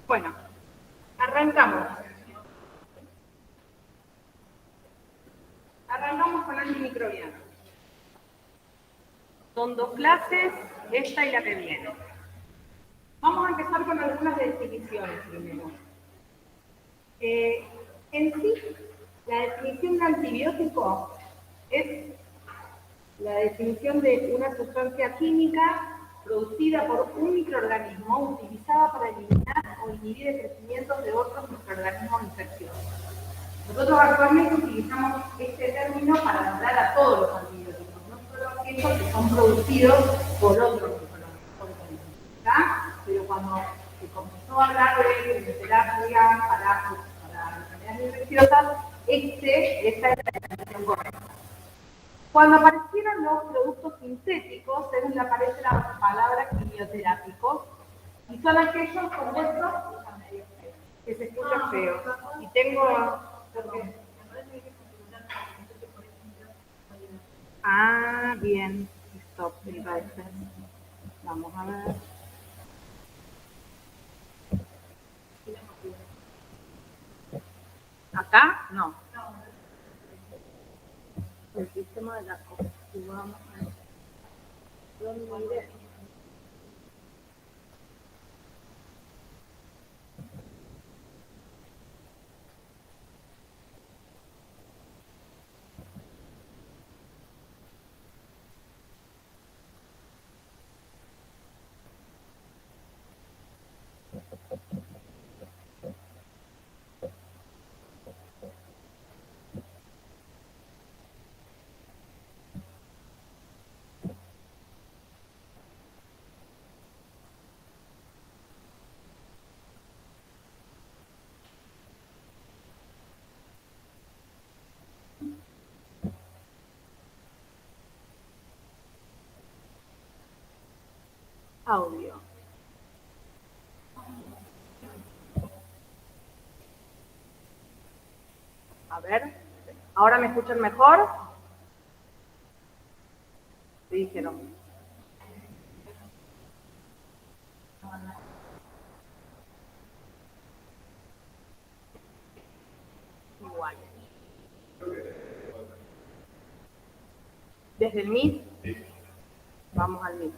Bueno, arrancamos. Arrancamos con antimicrobianos. Son dos clases, esta y la que viene. Vamos a empezar con algunas definiciones primero. En sí, la definición de antibiótico es la definición de una sustancia química producida por un microorganismo utilizada para eliminar o inhibir el crecimiento de otros microorganismos infecciosos. Nosotros actualmente utilizamos este término para nombrar a todos los antibióticos, no solo aquellos que son producidos por otros microorganismos. Pero cuando se comenzó a hablar de quimioterapia para enfermedades infecciosas, esta es la definición correcta. Cuando aparecieron los productos sintéticos, es donde aparece la palabra quimioterápicos, y son aquellos compuestos que se escuchan feos. Y tengo... Ah, bien. Stop, devices. Vamos a ver. ¿Acá? No. El sistema de la vamos a ver. ¿Dónde? Audio. A ver, ¿ahora me escuchan mejor? ¿Qué dijeron? Igual. ¿Desde el Meet? Vamos al Meet.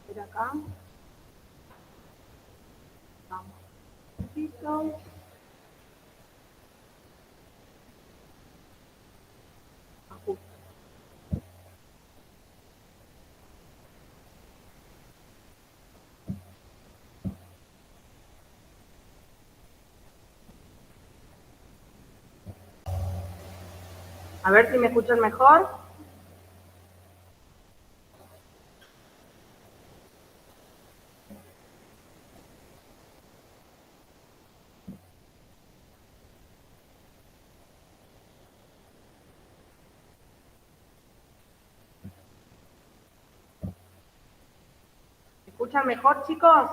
Por acá. Vamos. Listo. Ajuste. A ver si me escuchan mejor. ¿Me escuchan mejor, chicos?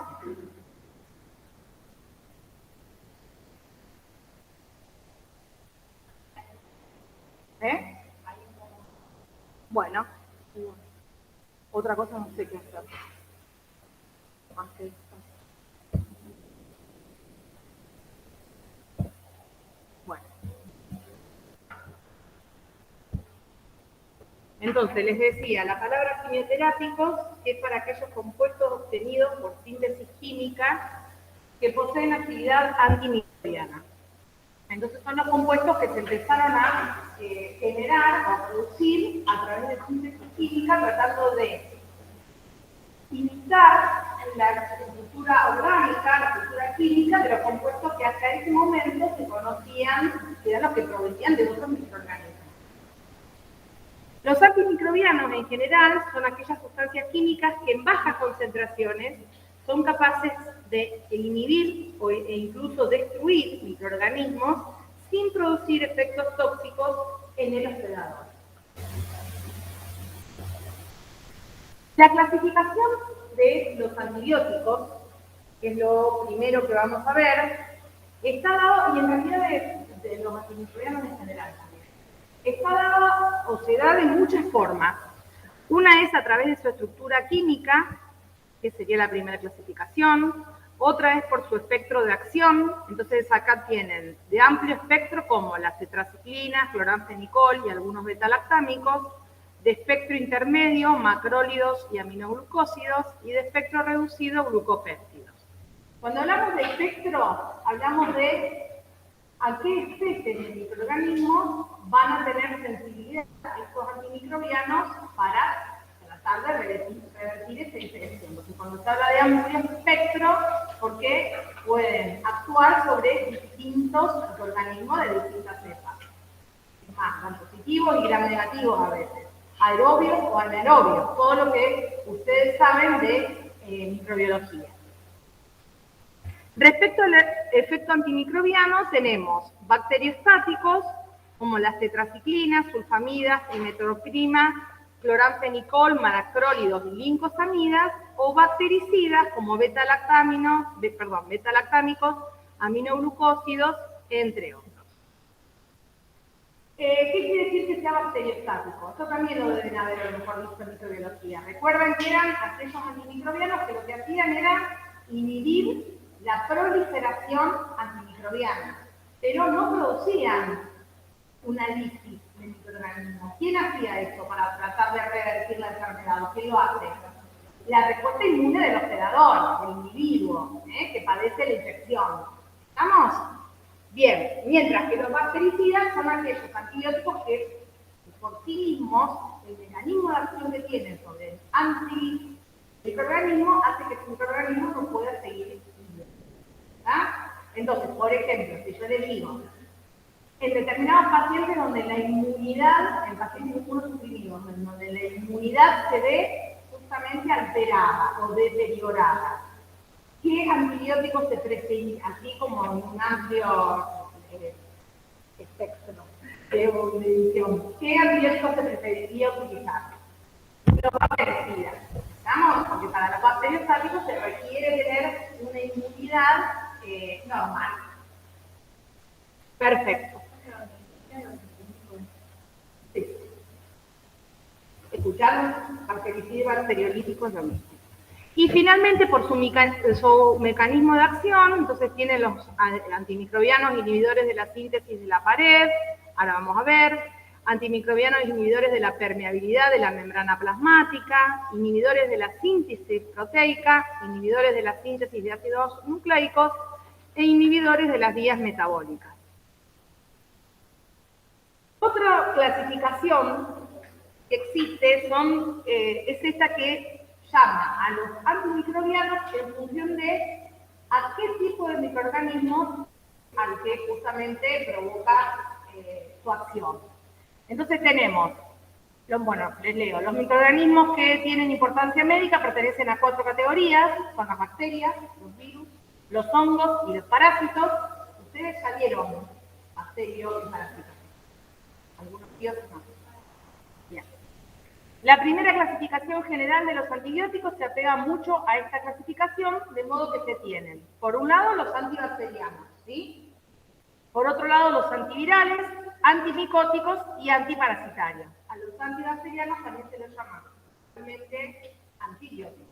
¿Eh? Bueno. Otra cosa no sé qué hacer. Más que esto. Bueno. Entonces, les decía, la palabra quimioterápicos es para aquellos compuestos obtenidos por síntesis química que poseen actividad antimicrobiana. Entonces, son los compuestos que se empezaron a generar o a producir a través de síntesis química, tratando de imitar la estructura orgánica, la estructura química de los compuestos que hasta ese momento se conocían, que eran los que provenían de otros microorganismos. Los antimicrobianos en general son aquellas sustancias químicas que en bajas concentraciones son capaces de inhibir e incluso destruir microorganismos sin producir efectos tóxicos en el hospedador. La clasificación de los antibióticos, que es lo primero que vamos a ver, está dado, y en realidad de los antimicrobianos en general también, está dada o se da de muchas formas. Una es a través de su estructura química, que sería la primera clasificación. Otra es por su espectro de acción. Entonces acá tienen de amplio espectro como las tetraciclinas, cloranfenicol y algunos betalactámicos. De espectro intermedio, macrólidos y aminoglucósidos. Y de espectro reducido, glucopéptidos. Cuando hablamos de espectro, hablamos de a qué especies de microorganismos van a tener sensibilidad estos antimicrobianos para tratar de revertir esta infección. Porque cuando se habla de amplio espectro, porque pueden actuar sobre distintos organismos de distintas cepas. Es más, gram positivos y gram negativos a veces, aerobios o anaerobios, todo lo que ustedes saben de microbiología. Respecto al efecto antimicrobiano, tenemos bacteriostáticos, como las tetraciclinas, sulfamidas, trimetoprima, cloranfenicol, macrólidos y lincosamidas, o bactericidas, como betalactámicos, aminoglucósidos, entre otros. ¿Qué quiere decir que sea bacteriostático? Esto también lo deben haber a lo mejor visto en microbiología. Recuerdan que eran aquellos antimicrobianos que lo que hacían era inhibir la proliferación antimicrobiana, pero no producían una lisis de microorganismos. ¿Quién hacía esto para tratar de revertir la enfermedad? ¿Quién lo hace? La respuesta inmune del hospedador, del individuo, que padece la infección. ¿Estamos? Bien, mientras que los bactericidas son aquellos antibióticos que por sí mismos, el mecanismo de acción que tienen sobre el antimicroorganismo hace que el microorganismo no pueda seguir viviendo. Entonces, por ejemplo, si yo les digo, en determinados pacientes donde la inmunidad, en pacientes inmunosuprimidos, donde la inmunidad se ve justamente alterada o deteriorada, ¿qué antibióticos se prefieren? Así como en un amplio espectro de evolución. ¿Qué antibióticos se preferiría utilizar? Los bactericidas. ¿Estamos? Porque para los bacteriostáticos se requiere tener una inmunidad normal. Perfecto. Sí. ¿Escucharon? Bactericida y bacteriolítico es lo mismo. Y finalmente, por su mecanismo de acción, entonces tiene los antimicrobianos inhibidores de la síntesis de la pared, ahora vamos a ver, antimicrobianos inhibidores de la permeabilidad de la membrana plasmática, inhibidores de la síntesis proteica, inhibidores de la síntesis de ácidos nucleicos e inhibidores de las vías metabólicas. Otra clasificación que existe es esta que llama a los antimicrobianos en función de a qué tipo de microorganismo al que justamente provoca su acción. Entonces tenemos, les leo, los microorganismos que tienen importancia médica pertenecen a 4 categorías, son las bacterias, los virus, los hongos y los parásitos. Ustedes ya vieron bacterios y parásitos. Algunos sí, otros no. Bien. La primera clasificación general de los antibióticos se apega mucho a esta clasificación, de modo que se tienen, por un lado, los antibacterianos, ¿sí? Por otro lado, los antivirales, antimicóticos y antiparasitarios. A los antibacterianos también se los llama realmente antibióticos.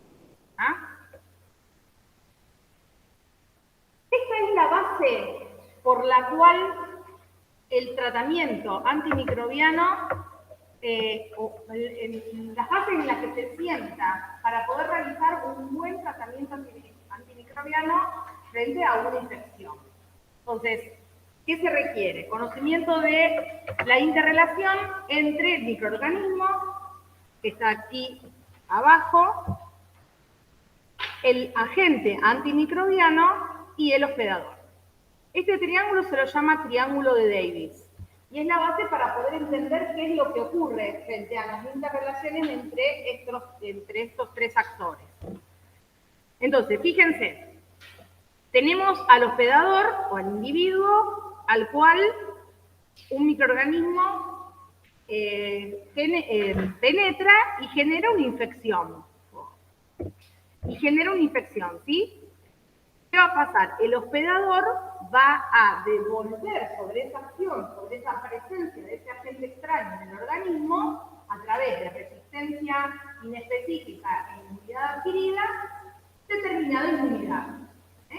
Esta es la base por la cual el tratamiento antimicrobiano, las bases en las que se sienta para poder realizar un buen tratamiento antimicrobiano frente a una infección. Entonces, ¿qué se requiere? Conocimiento de la interrelación entre el microorganismo, que está aquí abajo, el agente antimicrobiano y el hospedador. Este triángulo se lo llama triángulo de Davis y es la base para poder entender qué es lo que ocurre frente a las interrelaciones entre estos 3 actores. Entonces, fíjense, tenemos al hospedador o al individuo al cual un microorganismo penetra y genera una infección. ¿Sí? ¿Qué va a pasar? El hospedador va a devolver sobre esa acción, sobre esa presencia de ese agente extraño en el organismo, a través de resistencia inespecífica e inmunidad adquirida determinada inmunidad.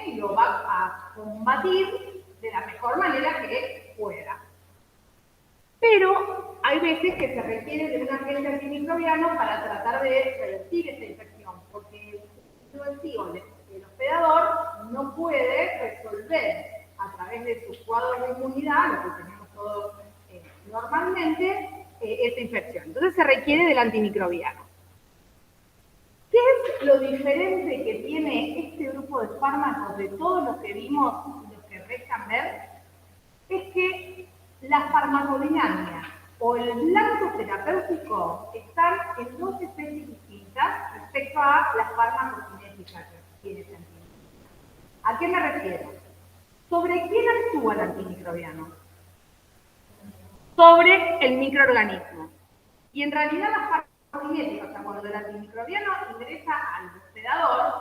Y lo va a combatir de la mejor manera que pueda. Pero hay veces que se requiere de un agente antimicrobiano para tratar de revertir esta infección, porque el hospedador no puede resolver a través de sus cuadros de inmunidad, lo que tenemos todos normalmente, esta infección. Entonces se requiere del antimicrobiano. ¿Qué es lo diferente que tiene este grupo de fármacos de todos los que vimos y los que restan ver? Es que la farmacodinámica o el blanco terapéutico están en dos especies distintas respecto a las farmacocinéticas que tiene este antimicrobiano. ¿A qué me refiero? ¿Sobre quién actúa el antimicrobiano? Sobre el microorganismo. Y en realidad las farmacocinéticas, o sea, cuando el antimicrobiano ingresa al hospedador,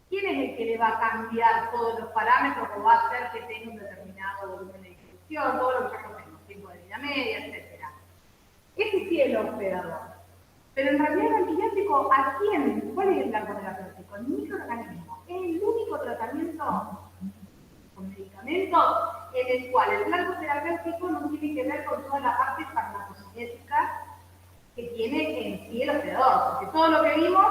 ¿quién es el que le va a cambiar todos los parámetros o va a hacer que tenga un determinado volumen de distribución, todo lo que ya conocemos, tiempo de vida media, etc.? Ese sí es el hospedador. Pero en realidad el antibiótico, ¿a quién? ¿Cuál es el blanco terapéutico? El microorganismo. Es el único tratamiento con medicamentos en el cual el blanco terapéutico no tiene que ver con toda la parte farmacocinética que tiene en sí el hospedador, porque todo lo que vimos,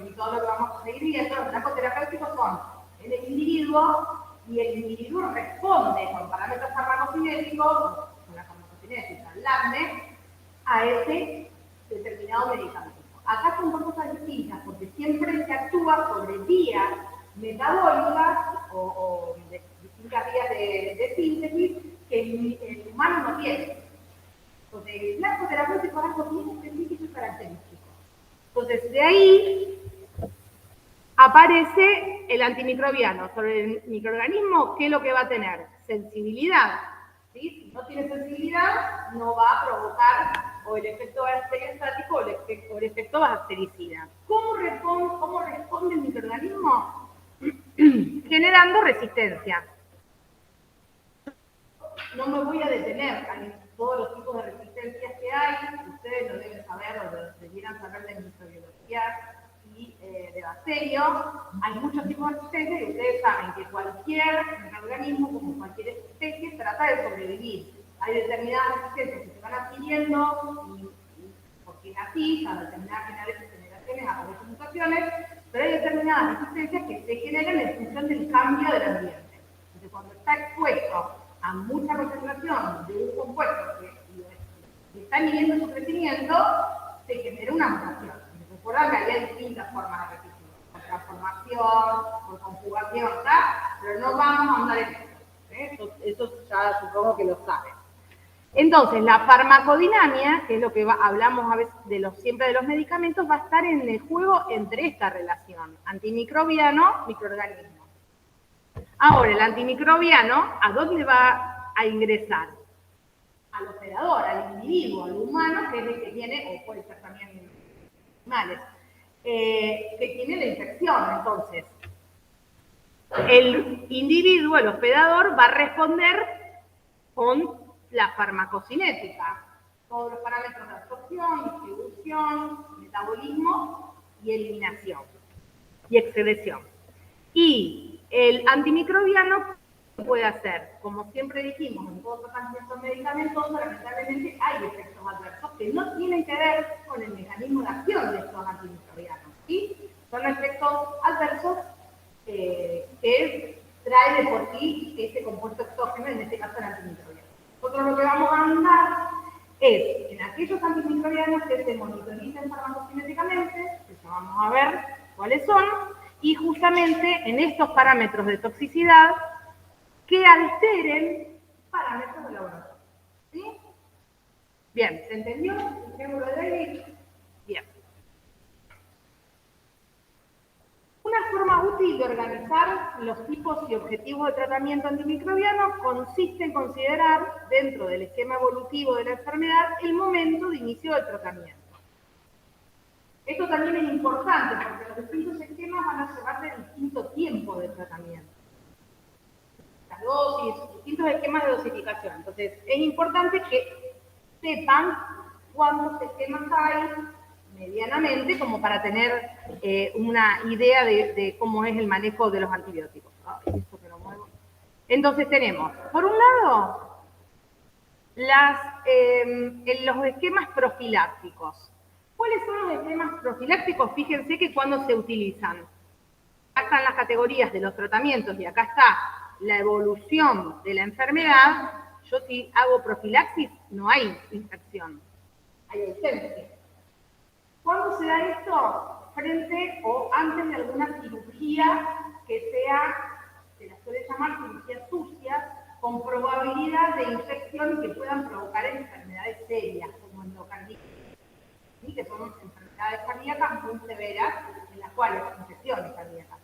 y todo lo que vamos a seguir viendo, los blancos terapéuticos son el individuo, y el individuo responde con parámetros farmacocinéticos, con la farmacocinética, el LACNE, a ese determinado medicamento. Acá son dos cosas distintas, porque siempre se actúa sobre vías metabólicas o de distintas vías de síntesis que el humano no tiene. Entonces, el blanco terapéutico es algo bien específico y característico. Entonces, de ahí aparece el antimicrobiano. Sobre el microorganismo, ¿qué es lo que va a tener? Sensibilidad. ¿Sí? Si no tiene sensibilidad, no va a provocar o el efecto bacteriostático o el efecto bactericida. ¿Cómo responde el microorganismo? Generando resistencia. No me voy a detener en todos los tipos de resistencias que hay. Ustedes lo deben saber o lo debieran saber de microbiología y de bacterios. Hay muchos tipos de resistencias y ustedes saben que cualquier organismo, como cualquier especie, trata de sobrevivir. Hay determinadas resistencias que se van adquiriendo y porque es así, cada determinadas generaciones aparecen mutaciones, pero hay determinadas resistencias que se generan en función del cambio del ambiente. Entonces, cuando está expuesto a mucha concentración de un compuesto que está inhibiendo su crecimiento, se genera una mutación. Recuerdan que había distintas formas de resistir, por transformación, por conjugación, ¿tá? Pero no vamos a andar en eso. Eso ya supongo que lo saben. Entonces, la farmacodinamia, que es lo que hablamos a veces siempre de los medicamentos, va a estar en el juego entre esta relación, antimicrobiano-microorganismo. Ahora, el antimicrobiano, ¿a dónde va a ingresar? Al hospedador, al individuo, al humano, que es el que tiene, o puede ser también animales, que tiene la infección. Entonces, el individuo, el hospedador, va a responder con la farmacocinética, todos los parámetros de absorción, distribución, metabolismo y eliminación y excreción. Y el antimicrobiano puede hacer, como siempre dijimos, en todos los tratamientos medicamentosos, lamentablemente hay efectos adversos que no tienen que ver con el mecanismo de acción de estos antimicrobianos, ¿sí? Son efectos adversos que trae de por sí ese compuesto exógeno, en este caso el antimicrobiano. Nosotros lo que vamos a andar es en aquellos antimicrobianos que se monitoricen farmacocinéticamente, que ya vamos a ver cuáles son, y justamente en estos parámetros de toxicidad que alteren parámetros de laboratorio. ¿Sí? Bien, ¿se entendió? ¿Ejemplo de David? Bien. Una forma útil de organizar los tipos y objetivos de tratamiento antimicrobiano consiste en considerar, dentro del esquema evolutivo de la enfermedad, el momento de inicio del tratamiento. Esto también es importante porque los distintos esquemas van a llevar de distinto tiempo de tratamiento. Las dosis, distintos esquemas de dosificación. Entonces, es importante que sepan cuántos esquemas hay, medianamente como para tener una idea de cómo es el manejo de los antibióticos. Ay, esto que lo muevo. Entonces tenemos, por un lado, los esquemas profilácticos. ¿Cuáles son los esquemas profilácticos? Fíjense que cuando se utilizan. Acá están las categorías de los tratamientos y acá está la evolución de la enfermedad. Yo si hago profilaxis no hay infección, hay ausencia. ¿Cuándo se da esto? Frente o antes de alguna cirugía que sea, se la suele llamar cirugía sucia, con probabilidad de infección que puedan provocar enfermedades serias, como endocarditis, ¿sí? Que son enfermedades cardíacas muy severas, en las cuales infecciones cardíacas.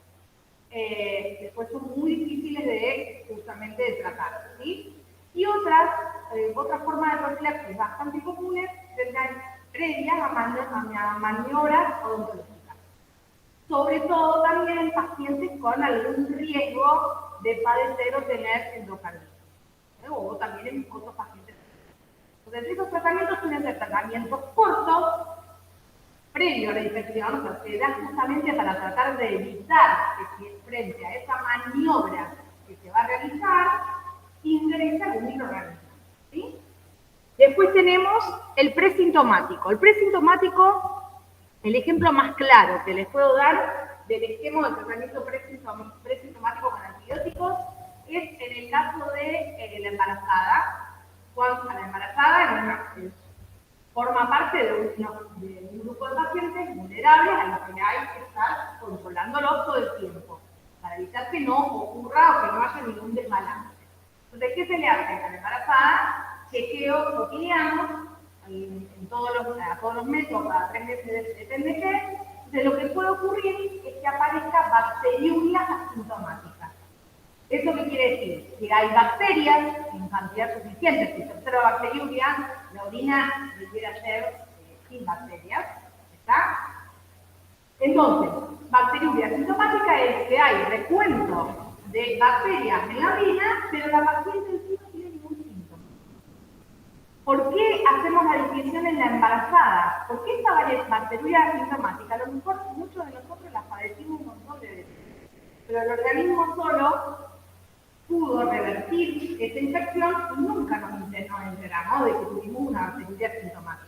Después son muy difíciles de justamente de tratar, ¿sí? Y otras formas de profilaxis bastante comunes tendrán previas a maniobras odontológicas. Sobre todo también en pacientes con algún riesgo de padecer o tener endocarditis, o también en otros pacientes. Entonces, esos tratamientos suelen ser tratamientos cortos, previo a la infección, o sea, se da justamente para tratar de evitar que si frente a esa maniobra que se va a realizar, ingresa algún microorganismo, ¿sí? Después tenemos el presintomático. El presintomático, el ejemplo más claro que les puedo dar del esquema de tratamiento presintomático con antibióticos es en el caso de la embarazada. Cuando la embarazada forma parte de un grupo de pacientes vulnerables a los que hay que estar controlándolos todo el tiempo para evitar que no ocurra o que no haya ningún desbalance. Entonces, ¿qué se le hace a la embarazada? Chequeo cotidiano a todos los meses o cada 3 meses, depende de qué. Entonces, lo que puede ocurrir es que aparezca bacteriuria asintomática. ¿Eso qué quiere decir? Que hay bacterias en cantidad suficiente. Si se observa bacteriuria, la orina debiera ser sin bacterias. ¿Está? Entonces, bacteriuria asintomática es que hay recuento de bacterias en la orina, pero la paciente en sí no tiene ningún síntoma. ¿Por qué hacemos la distinción en la embarazada? Porque esta bacteriuria asintomática, a lo mejor muchos de nosotros las padecimos un montón de veces, pero el organismo solo pudo revertir esta infección y nunca nos enteramos de que tuvimos una bacteriuria asintomática.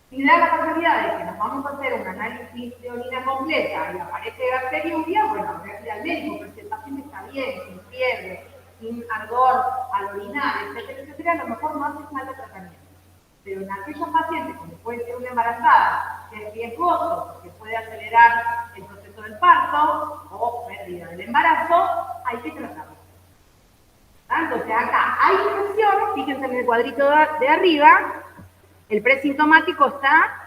Si da la casualidad de que nos vamos a hacer un análisis de orina completa y aparece bacteriuria, bueno, habría que ir al médico, pero si el paciente está bien, sin fiebre, sin ardor al orinar, etcétera, etcétera, a lo mejor no hace falta tratamiento. Pero en aquellos pacientes, como puede ser una embarazada, que es riesgoso, porque puede acelerar el proceso del parto o pérdida del embarazo, hay que tratarlo. Entonces acá hay infección, fíjense en el cuadrito de arriba, el presintomático está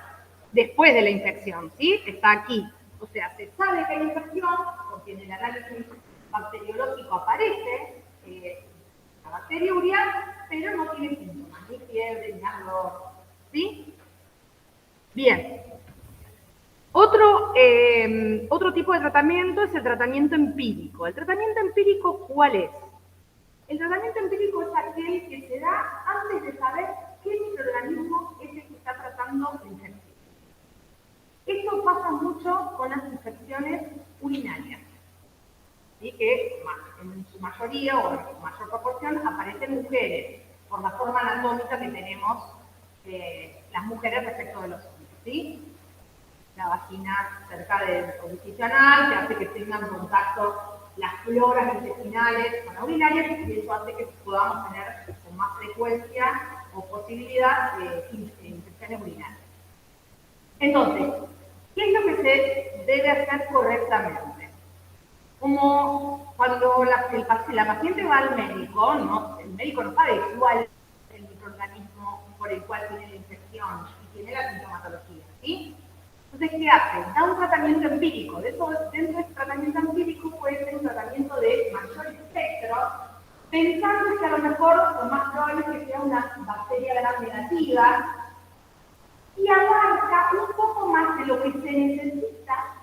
después de la infección, ¿sí? Está aquí. O sea, se sabe que hay infección, porque en el análisis bacteriológico aparece la bacteriuria, pero no tiene síntomas, ni fiebre, ni ardor, ¿sí? Bien. Otro tipo de tratamiento es el tratamiento empírico. ¿El tratamiento empírico cuál es? El tratamiento empírico es aquel que se da antes de saber qué microorganismo es el que está tratando la infección. Esto pasa mucho con las infecciones urinarias, ¿sí? Que en su mayoría o en su mayor proporción aparecen mujeres, por la forma anatómica que tenemos las mujeres respecto de los hombres, ¿sí? La vagina cerca del orificio anal, que hace que tengan contacto las floras intestinales con la urinaria, y eso hace que podamos tener con más frecuencia o posibilidad de infecciones urinarias. Entonces, ¿qué es lo que se debe hacer correctamente? Como cuando la paciente va al médico, ¿no? El médico no sabe cuál es el microorganismo por el cual tiene la infección y tiene la sintomatología, ¿sí? Entonces, ¿qué hace? Da un tratamiento empírico. Dentro de ese tratamiento empírico puede ser un tratamiento de mayor espectro, pensando que a lo mejor lo más probable es que sea una bacteria gram negativa y abarca un poco más de lo que se necesita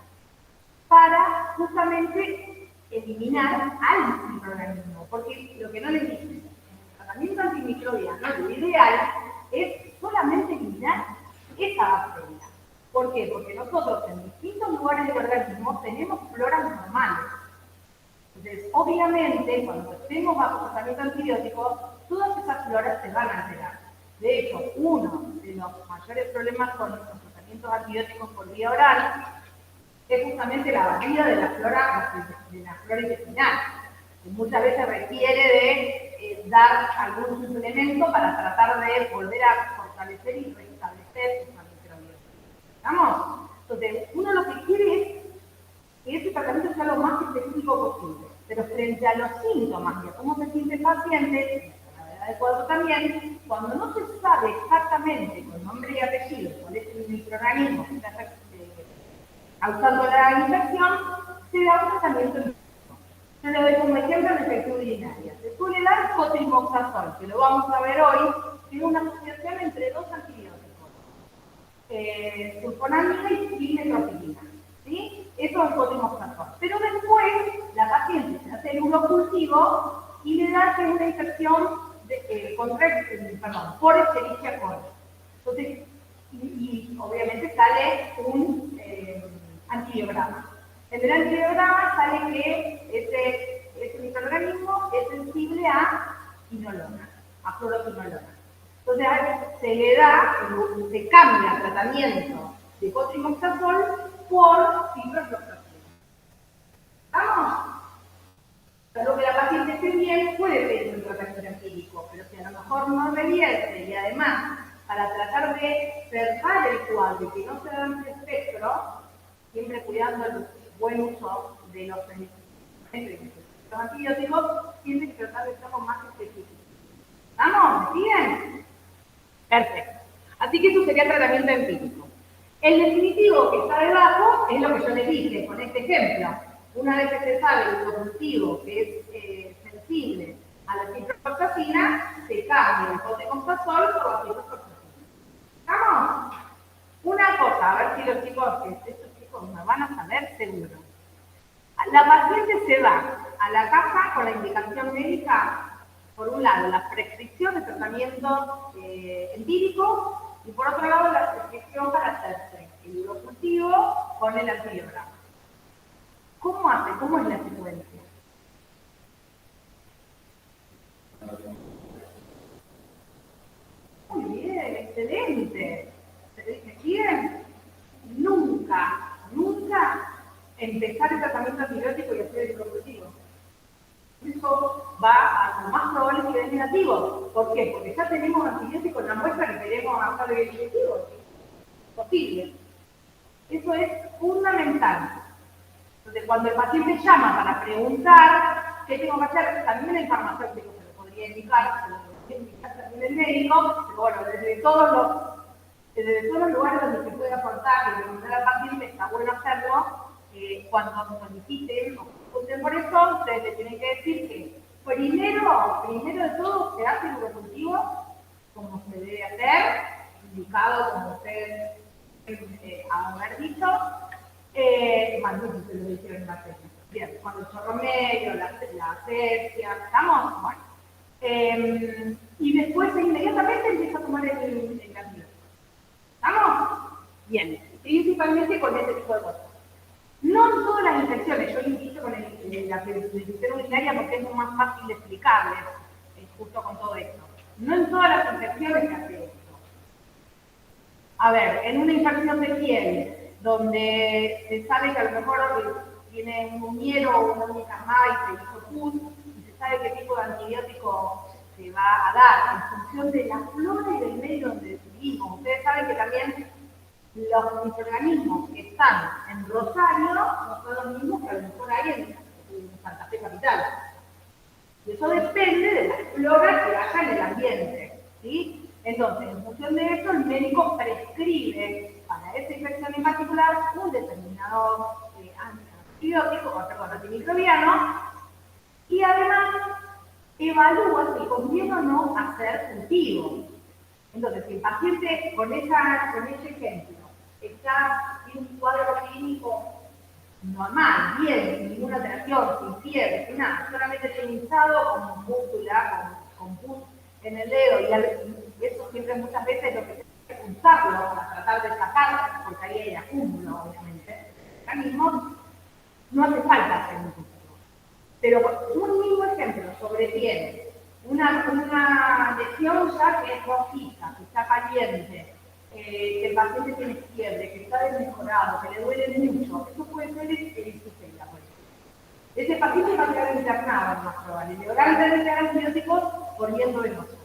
para justamente eliminar al microorganismo. Porque lo que no les dije, en el tratamiento antimicrobiano, lo ideal es solamente eliminar esa bacteria. ¿Por qué? Porque nosotros en distintos lugares del organismo tenemos floras normales. Entonces, obviamente, cuando estemos bajo tratamiento antibiótico, todas esas floras se van a alterar. De hecho, uno de los mayores problemas con los tratamientos antibióticos por vía oral es justamente la batida de la flora intestinal, que muchas veces requiere de dar algún suplemento para tratar de volver a fortalecer y restablecer esa microbiota. ¿Estamos? Entonces, uno lo que quiere es que ese tratamiento sea lo más específico posible, pero frente a los síntomas y a cómo se siente el paciente, la gravedad del cuadro también, cuando no se sabe exactamente con nombre y apellido cuál es el microorganismo que está causando la infección, se da un tratamiento empírico. Yo le doy como ejemplo la infección urinaria. Se suele dar cotrimoxazol, que lo vamos a ver hoy, que es una asociación entre dos antibióticos, sulfonamida y cimetropidina. ¿Sí? Eso es cotrimoxazol. Pero después la paciente se hace el urocultivo y le da que es una infección por Escherichia coli. Entonces, y obviamente sale un antibiograma. En el antibiograma sale que ese microorganismo es sensible a quinolona, a cloroquinolona. Entonces se le da, se cambia el tratamiento de cotrimoxazol por ciprofloxacina. ¿Vamos? Lo que la paciente esté bien puede pedir un tratamiento empírico, pero si a lo mejor no revierte y además para tratar de cerrar el cuadro y que no se da un espectro, siempre cuidando el buen uso de los antibióticos, siempre hay que tratar de hacerlo más específico. ¿Vamos? ¿Me siguen? Perfecto. Así que eso sería el tratamiento empírico. El definitivo que está debajo es lo que yo les dije con este ejemplo. Una vez que se sabe el urocultivo que es sensible a la ciprofloxacina, se cambia el cotrimoxazol por la ciprofloxacina. ¿Estamos? Una cosa, a ver si los chicos, estos chicos me van a saber seguro. La paciente se va a la casa con la indicación médica, por un lado, la prescripción de tratamiento empírico y por otro lado, la prescripción para hacerse el urocultivo con el antibiograma. ¿Cómo hace? ¿Cómo es la secuencia? Muy bien, excelente. ¿Me siguen? Nunca empezar el tratamiento antibiótico y hacer el urocultivo. Eso va a lo más probable que es negativo. ¿Por qué? Porque ya tenemos antibióticos en la muestra que queremos hacer el urocultivo. Posible. Eso es fundamental. Entonces, cuando el paciente llama para preguntar qué tengo que hacer, también el farmacéutico se lo podría indicar, se lo podría indicar también el médico, pero bueno, desde todos los lugares donde se puede aportar y preguntar al paciente, está bueno hacerlo. Cuando soliciten o pregunten por eso, ustedes le tienen que decir que primero de todo se hace el urocultivo como se debe hacer, indicado como ustedes haber dicho, más bien se lo hicieron en la tesis. Bien, cuando el chorro medio, la asepsia, ¿estamos? Bueno. Y después inmediatamente empieza a tomar el antibiótico. ¿Estamos? Bien, principalmente con este tipo de cosas. No en todas las infecciones, yo insisto con la infección urinaria porque es más fácil de explicarles, justo con todo esto. No en todas las infecciones se hace esto. A ver, en una infección de piel, donde se sabe que a lo mejor tiene un hielo o una única y se hizo pus, y se sabe qué tipo de antibiótico se va a dar en función de la flora y del medio donde vivimos. Ustedes saben que también los microorganismos que están en Rosario no son los mismos que a lo mejor hay en Santa Fe Capital. Y eso depende de la flora que haya en el ambiente, ¿sí? Entonces, en función de eso, el médico prescribe para esa infección en particular un determinado antimicrobiano y además evalúa si conviene o no hacer cultivo. Entonces, si el paciente con ese ejemplo tiene un cuadro clínico normal, bien, sin ninguna alteración, sin fiebre, sin nada, solamente tenizado con múscula, con pus en el dedo, y eso siempre muchas veces lo que se hace es usarlo para tratar de sacar, porque ahí hay acúmulo, obviamente, organismos, no hace falta hacer un cultivo. Pero un mismo ejemplo sobre piel, una lesión ya que es rojiza, que está caliente, que el paciente tiene fiebre, que está desmejorado, que le duele mucho, eso puede ser erisipela, por ejemplo. Ese paciente va a quedar internado, más probable, le van a tener que dar antibióticos por viento venoso.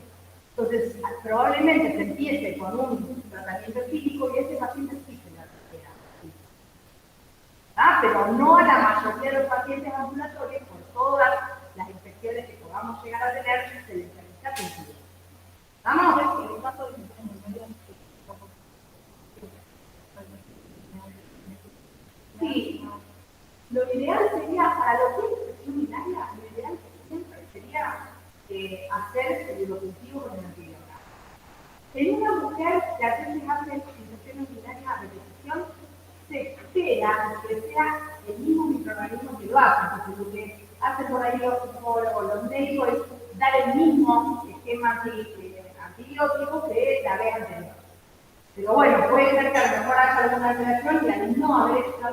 Entonces, probablemente se empiece con un tratamiento físico y ese paciente sí se le recupera. Pero no a la mayoría de los pacientes ambulatorios, por todas las infecciones que podamos llegar a tener, se les realiza cultivo. ¿Vamos? En el caso de sí, lo ideal sería, para lo que es infección urinaria, lo ideal siempre sería hacer el cultivo con el antibiótico. En una mujer que a veces hace infección urinaria a repetición, se espera que sea el mismo microorganismo que lo hace. Entonces, lo que hacen por ahí los psicólogos, los médicos, es dar el mismo esquema antibiótico que la vez anterior. Pero bueno, puede ser que a lo mejor haya alguna alteración y al no haber hecho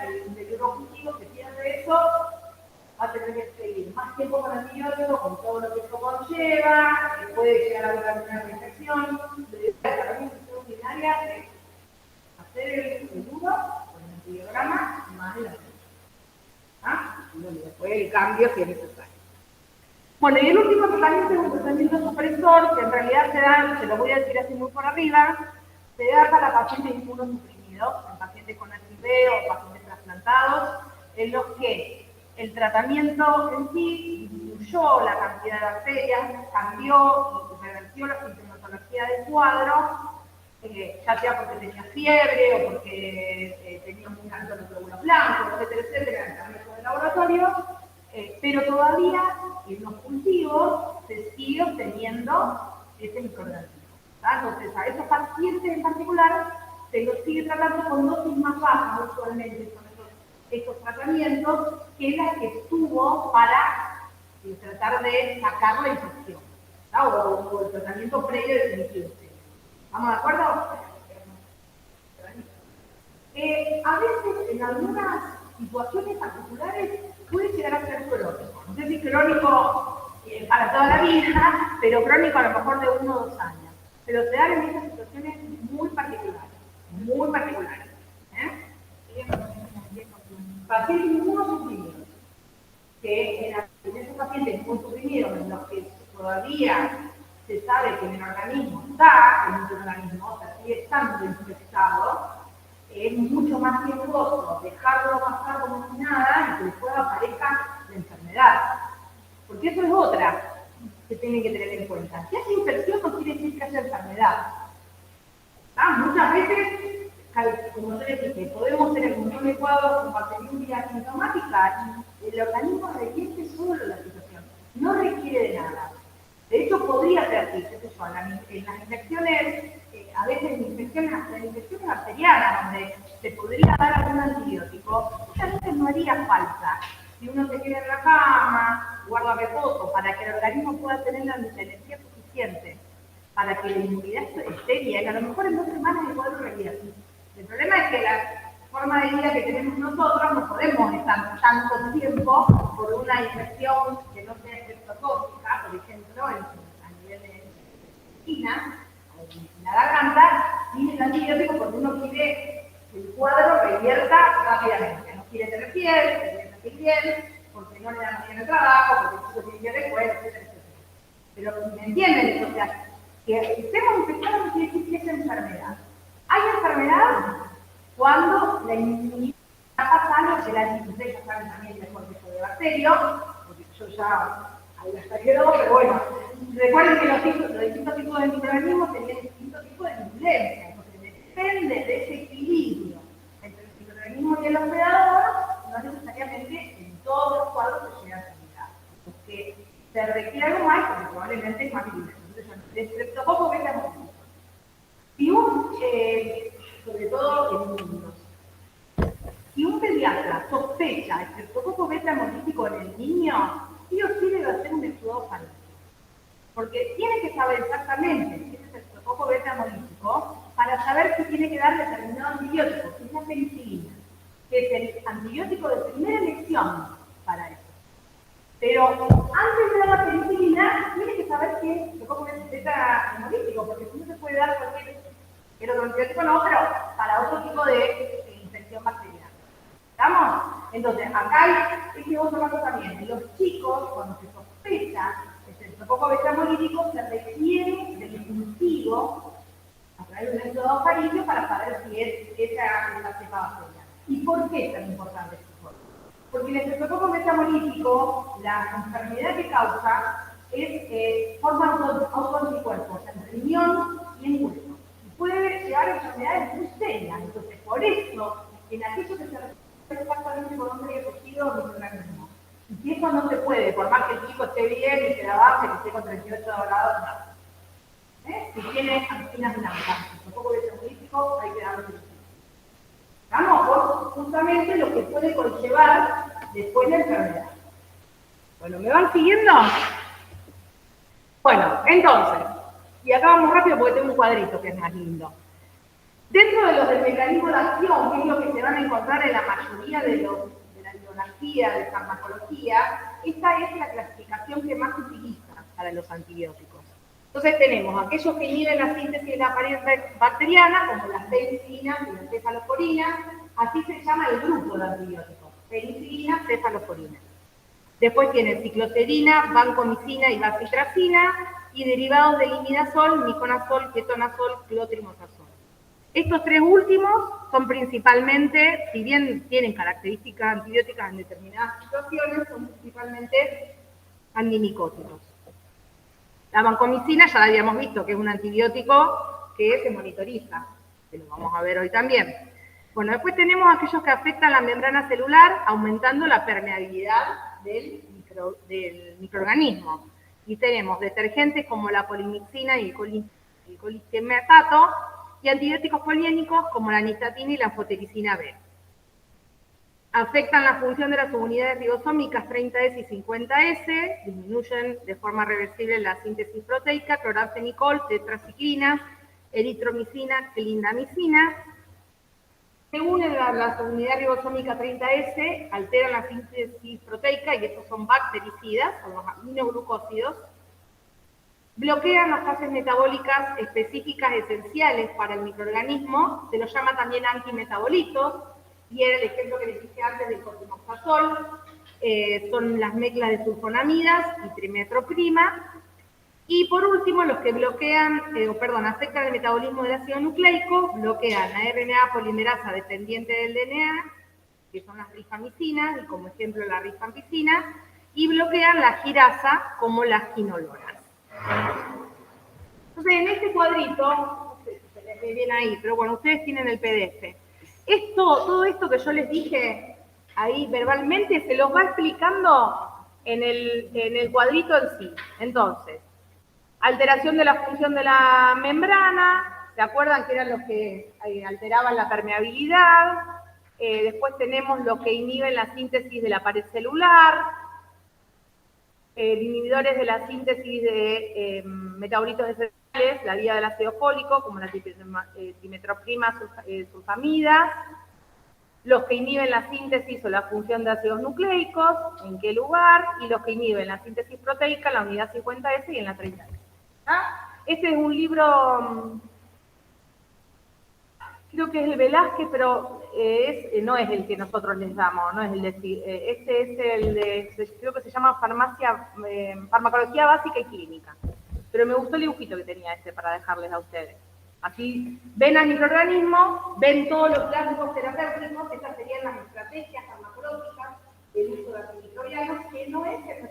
el deterioro cultivo, se pierde eso, va a tener que seguir más tiempo con antibióticos, con todo lo que esto conlleva, puede llegar a haber una reinfección. Lo ideal para una infección urinaria es hacer el uno con el antibiograma más el antibiótico. Y después el cambio si es necesario. Bueno, y el último tratamiento es un tratamiento supresor, que en realidad se da, se lo voy a decir así muy por arriba, se da para pacientes inmunosuprimidos, en pacientes con HIV o pacientes trasplantados, en los que el tratamiento en sí disminuyó la cantidad de bacterias, cambió y revertió la sintomatología del cuadro, ya sea porque tenía fiebre o porque tenía un cáncer de glóbulos blancos, etcétera, etcétera, en el tratamiento de laboratorio, pero todavía en los cultivos se sigue obteniendo ese microorganismo. Entonces, a esos pacientes en particular se los sigue tratando con dosis más bajas, usualmente son estos tratamientos, que las que estuvo para tratar de sacar la infección, o el tratamiento previo definitivo. ¿Estamos de acuerdo? A veces, en algunas situaciones particulares, puede llegar a ser crónico. No sé si crónico para toda la vida, pero crónico a lo mejor de 1 o 2 años. Pero se dan en estas situaciones muy particulares, muy particulares. Pacientes inmunosuprimidos, que en esos pacientes inmunosuprimidos en los que todavía se sabe que el organismo está, el microorganismo, o sea, sigue estando infectado, es mucho más riesgoso dejarlo pasar como si nada y que después aparezca la enfermedad. Porque eso es otra que tienen que tener en cuenta. Si hay infección no quiere decir que haya enfermedad. Muchas veces, como te dije, podemos tener un montón de cuadros con bacteriuria asintomática y el organismo requiere solo la situación, no requiere de nada. De hecho, podría ser así, qué sé yo, en las infecciones, a veces en infecciones bacterianas, donde se podría dar algún antibiótico, muchas veces no haría falta. Si uno se queda en la cama, guarda reposo, para que el organismo pueda tener la energía suficiente para que la inmunidad esté bien, a lo mejor en 2 semanas el cuadro revierte. El problema es que la forma de vida que tenemos nosotros no podemos estar tanto tiempo por una infección que no sea estreptocócica, por ejemplo, a nivel de esquina, en la garganta, y el antibiótico porque uno quiere que el cuadro revierta rápidamente. No quiere tener piel, quiere sentir bien, porque no le dan bien el trabajo, porque el chico tiene que después, etcétera, etcétera. Pero ¿me entienden eso? O sea, que estemos infectados no quiere decir que es enfermedad. Hay enfermedad cuando la inmunidad pasa algo que la ustedes ya saben también mejor que eso de bacterio, porque yo ya ahí hasta quedó, pero bueno, recuerden que los distintos tipos de microorganismos tenían distintos tipos de virulencia, entonces depende de ese equilibrio entre el microorganismo y el hospedador, no necesariamente en todos los cuadros se llega a sanidad, porque se requiere algo más porque probablemente es más virulento. De estreptococo beta hemolítico. Si sobre todo en niños, si un pediatra sospecha estreptococo beta hemolítico en el niño, sí o sí debe hacer un exudado sanguíneo. Porque tiene que saber exactamente si ese estreptococo beta hemolítico para saber si tiene que dar determinado antibiótico, que es la penicilina, que es el antibiótico de primera elección para eso. Pero antes de dar la penicilina, tiene que saber que se puede poner beta hemolítico, porque si no se puede dar cualquier otro antibiótico, no, pero para otro tipo de infección bacteriana. ¿Estamos? Entonces, acá hay este otro caso también. Los chicos, cuando se sospecha el estreptococo beta hemolítico, se requiere del cultivo a través de un endofaringio para saber si es esa cepa bacteriana. ¿Y por qué es tan importante esto? Porque el estreptococo beta hemolítico, la enfermedad que causa es forma autoanticuerpos en riñón y en hueso. Y puede llevar a enfermedades muy serias. Entonces, por eso, en aquello que se refiere exactamente con nombre y apellido o microorganismo. Y si eso no se puede, por más que el chico esté bien y se la baje, que esté con 38 grados, no. Si tiene anginas blancas, tampoco es político, hay que darle el Estamos por justamente lo que puede conllevar después la enfermedad. Bueno, ¿me van siguiendo? Bueno, entonces, y acá vamos rápido porque tengo un cuadrito que es más lindo. Dentro de los del mecanismo de acción, que es lo que se van a encontrar en la mayoría de la biología, de farmacología, esta es la clasificación que más se utiliza para los antibióticos. Entonces tenemos aquellos que inhiben la síntesis de la pared bacteriana, como las penicilinas y las cefaloporinas, así se llama el grupo de antibióticos, penicilina, cefaloporinas. Después tienen cicloserina, vancomicina y bacitracina, y derivados del imidazol, miconazol, ketonazol, clotrimazol. Estos tres últimos son principalmente, si bien tienen características antibióticas en determinadas situaciones, son principalmente antimicóticos. La vancomicina ya la habíamos visto, que es un antibiótico que se monitoriza, que lo vamos a ver hoy también. Bueno, después tenemos aquellos que afectan la membrana celular, aumentando la permeabilidad del microorganismo. Y tenemos detergentes como la polimixina y el colicematato, y antibióticos poliénicos como la nistatina y la anfotericina B. Afectan la función de las unidades ribosómicas 30S y 50S, disminuyen de forma reversible la síntesis proteica, cloramfenicol, tetraciclina, eritromicina, clindamicina. Según la unidad ribosómica 30S, alteran la síntesis proteica y estos son bactericidas, son los aminoglucósidos. Bloquean las fases metabólicas específicas esenciales para el microorganismo, se los llama también antimetabolitos, y era el ejemplo que les dije antes del cotrimoxazol, son las mezclas de sulfonamidas y trimetroprima. Y por último, los que bloquean, afectan el metabolismo del ácido nucleico, bloquean la RNA polimerasa dependiente del DNA, que son las rifamicinas, y como ejemplo la rifampicina, y bloquean la girasa, como las quinolonas. Entonces, en este cuadrito, no sé si se les ve bien ahí, pero bueno, ustedes tienen el PDF. Todo esto que yo les dije ahí verbalmente, se los va explicando en el cuadrito en sí. Entonces, alteración de la función de la membrana, ¿se acuerdan que eran los que alteraban la permeabilidad? Después tenemos los que inhiben la síntesis de la pared celular, inhibidores de la síntesis de metabolitos esenciales, la vía del ácido fólico, como la trimetroprima sulfamida, los que inhiben la síntesis o la función de ácidos nucleicos, en qué lugar, y los que inhiben la síntesis proteica en la unidad 50S y en la 30S. ¿Ah? Este es un libro, creo que es el Velázquez, pero no es el que nosotros les damos, no es el de, este es el de, creo que se llama Farmacología Básica y Clínica. Pero me gustó el dibujito que tenía este para dejarles a ustedes. Así ven al microorganismo, ven todos los clásicos terapéuticos, estas serían las estrategias farmacológicas del uso de antimicrobianos, que no es en el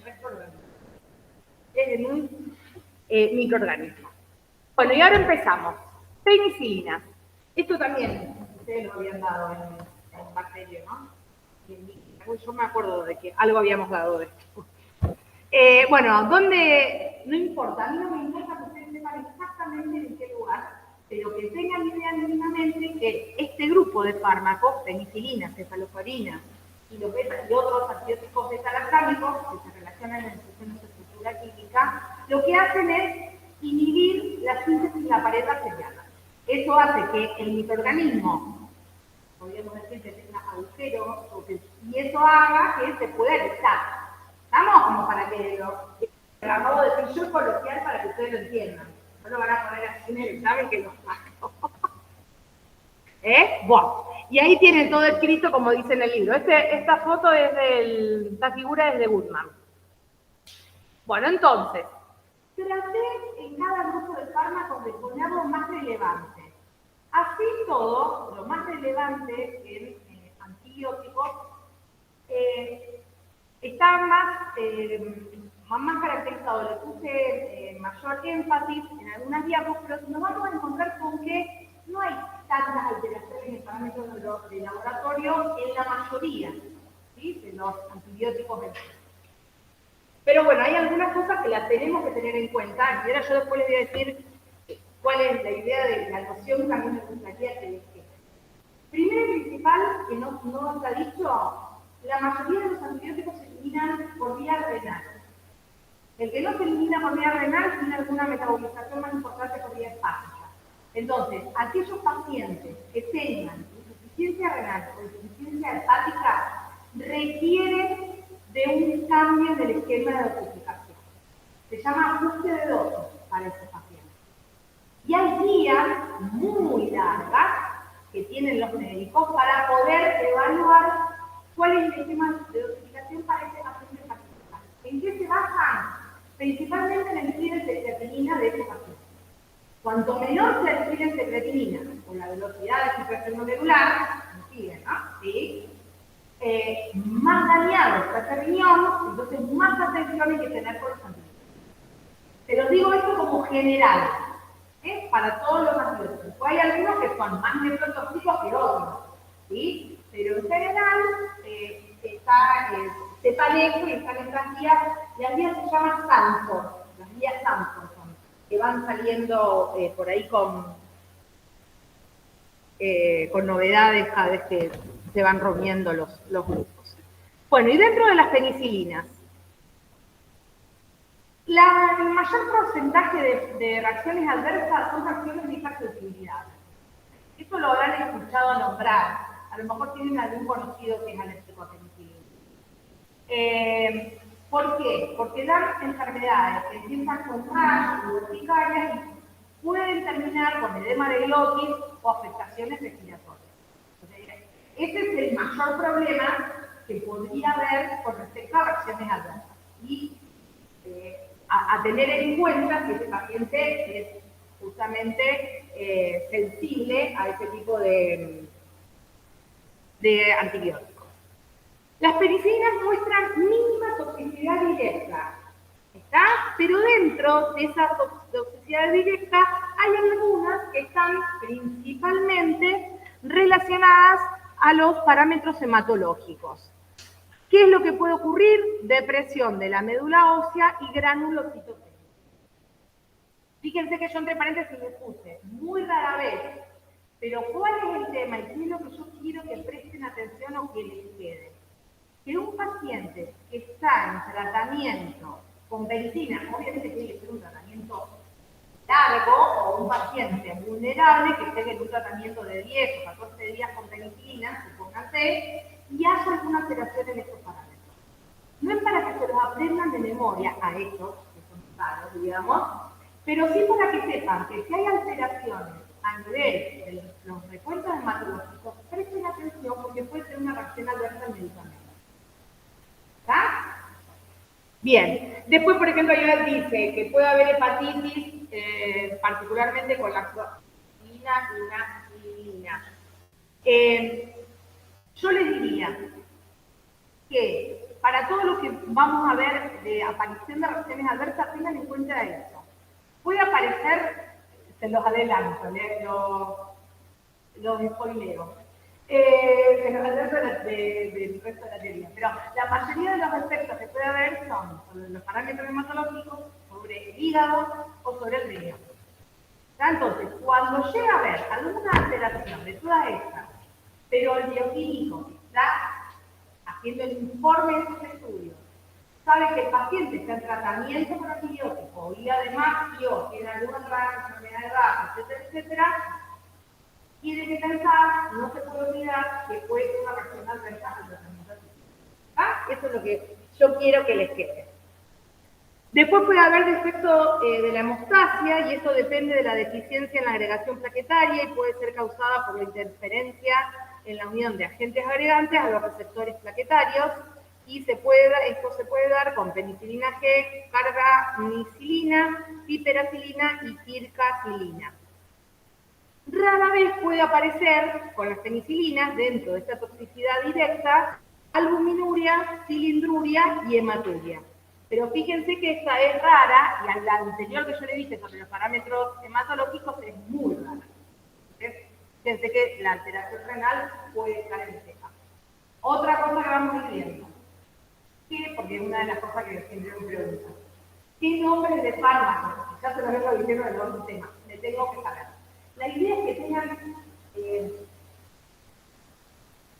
resto del organismo. Es en un microorganismo. Bueno, y ahora empezamos. Penicilinas. Esto también, ustedes lo habían dado en bacterio, ¿no? Yo me acuerdo de que algo habíamos dado de esto. Bueno, ¿dónde? No importa, a mí no me importa que ustedes sepan exactamente en qué lugar, pero que tengan idea mínimamente que este grupo de fármacos, penicilina, cefalosporina y otros antibióticos beta-lactámicos que se relacionan en su estructura química, lo que hacen es inhibir la síntesis de la pared bacteriana. Eso hace que el microorganismo, podríamos decir que tenga agujeros, y eso haga que se pueda erizar. ¿Estamos? Como para que lo acabo de decir yo coloquial para que ustedes lo entiendan. No lo van a poner así en el examen que lo saco. Bueno, y ahí tienen todo escrito como dice en el libro. Esta foto es esta figura es de Goodman. Bueno, entonces, traté en cada grupo de fármacos de poner lo más relevante. Así todo, lo más relevante en antibióticos está más caracterizado. Le puse mayor énfasis en algunas diapos, pero nos vamos a encontrar con que no hay tantas alteraciones en parámetros de laboratorio en la mayoría, ¿sí?, de los antibióticos. Pero bueno, hay algunas cosas que las tenemos que tener en cuenta, y ahora yo después les voy a decir cuál es la idea de la noción que a mí me gustaría que dijera. Primero y principal, que no está dicho, la mayoría de los antibióticos se eliminan por vía renal. El que no se elimina por vía renal tiene alguna metabolización más importante por vía hepática. Entonces, aquellos pacientes que tengan insuficiencia renal o insuficiencia hepática requieren de un cambio del esquema de dosificación. Se llama ajuste de dosis para esos pacientes. Y hay guías muy largas que tienen los médicos para poder evaluar cuál es el esquema de dosificación para ese paciente particular. ¿En qué se basan? Principalmente en el nivel de creatinina de ese paciente. Cuanto menor sea el nivel de creatinina o la velocidad de filtración molecular, ¿no? ¿Sí? Más dañado está ese riñón, entonces más atención hay que tener por los antibióticos. Te lo digo esto como general, para todos los antibióticos. Hay algunos que son más nephrotóxicos que otros, ¿sí? Pero en general sepan esto y están estas guías. Las guías se llaman Sanford, las guías Sanford son, que van saliendo por ahí con novedades cada vez que se van reuniendo los grupos. Bueno, y dentro de las penicilinas, el mayor porcentaje de reacciones adversas son reacciones de hipersensibilidad. Esto lo habrán escuchado nombrar. A lo mejor tienen algún conocido que es alérgico a penicilina. ¿Por qué? Porque dan enfermedades que empiezan con rash u urticarias y pueden terminar con edema de glotis o afectaciones respiratorias. Ese es el mayor problema que podría haber con respecto a reacciones adversas. Y a tener en cuenta si ese paciente es justamente sensible a ese tipo de antibióticos. Las penicilinas muestran mínima toxicidad directa, ¿está? Pero dentro de esa toxicidad directa hay algunas que están principalmente relacionadas a los parámetros hematológicos. ¿Qué es lo que puede ocurrir? Depresión de la médula ósea y granulocitopenia. Fíjense que yo entre paréntesis les puse muy rara vez, pero ¿cuál es el tema y qué es lo que yo quiero que presten atención o que les quede? Que un paciente que está en tratamiento con penicilina, obviamente tiene que ser un tratamiento largo, o un paciente vulnerable que esté en un tratamiento de 10 o 14 días con penicilina, supóngase, y haya alguna alteración en estos parámetros. No es para que se los aprendan de memoria a estos, que son raros, digamos, pero sí para que sepan que si hay alteraciones a nivel de los recuentos hematológicos, presten atención porque puede ser una reacción adversa al medicamento. ¿Está? Bien. Después, por ejemplo, Ayuda dice que puede haber hepatitis, particularmente con la inacilina. Yo les diría que para todo lo que vamos a ver de aparición de reacciones adversas, tengan en cuenta eso. Puede aparecer, se los adelanto, los spoileo. Se los adelanto del resto de la teoría. Pero la mayoría de los efectos que puede haber son sobre los parámetros hematológicos, sobre el hígado o sobre el riñón. Entonces, cuando llega a haber alguna alteración de todas estas, pero el bioquímico está haciendo el informe de sus estudios, sabe que el paciente está en tratamiento con antibiótico y además tiene alguna otra enfermedad de base, etcétera, etcétera, Tiene que pensar, no se puede olvidar que puede ser una racional ventaja del tratamiento antibiótico. ¿Ah? Eso es lo que yo quiero que les quede. Después puede haber defecto de la hemostasia y esto depende de la deficiencia en la agregación plaquetaria y puede ser causada por la interferencia en la unión de agentes agregantes a los receptores plaquetarios y esto se puede dar con penicilina G, carbanicilina, piperacilina y pircacilina. Rara vez puede aparecer con las penicilinas dentro de esta toxicidad directa albuminuria, cilindruria y hematuria. Pero fíjense que esta es rara y a la anterior que yo le dije sobre los parámetros hematológicos es muy rara. Fíjense que la alteración renal puede estar en este caso. Otra cosa que vamos a ir viendo, ¿qué? Porque es una de las cosas que siempre me preguntan. ¿Qué nombres de fármacos? Ya se lo vengo diciendo en el otro tema, le tengo que saber. La idea es que tengan,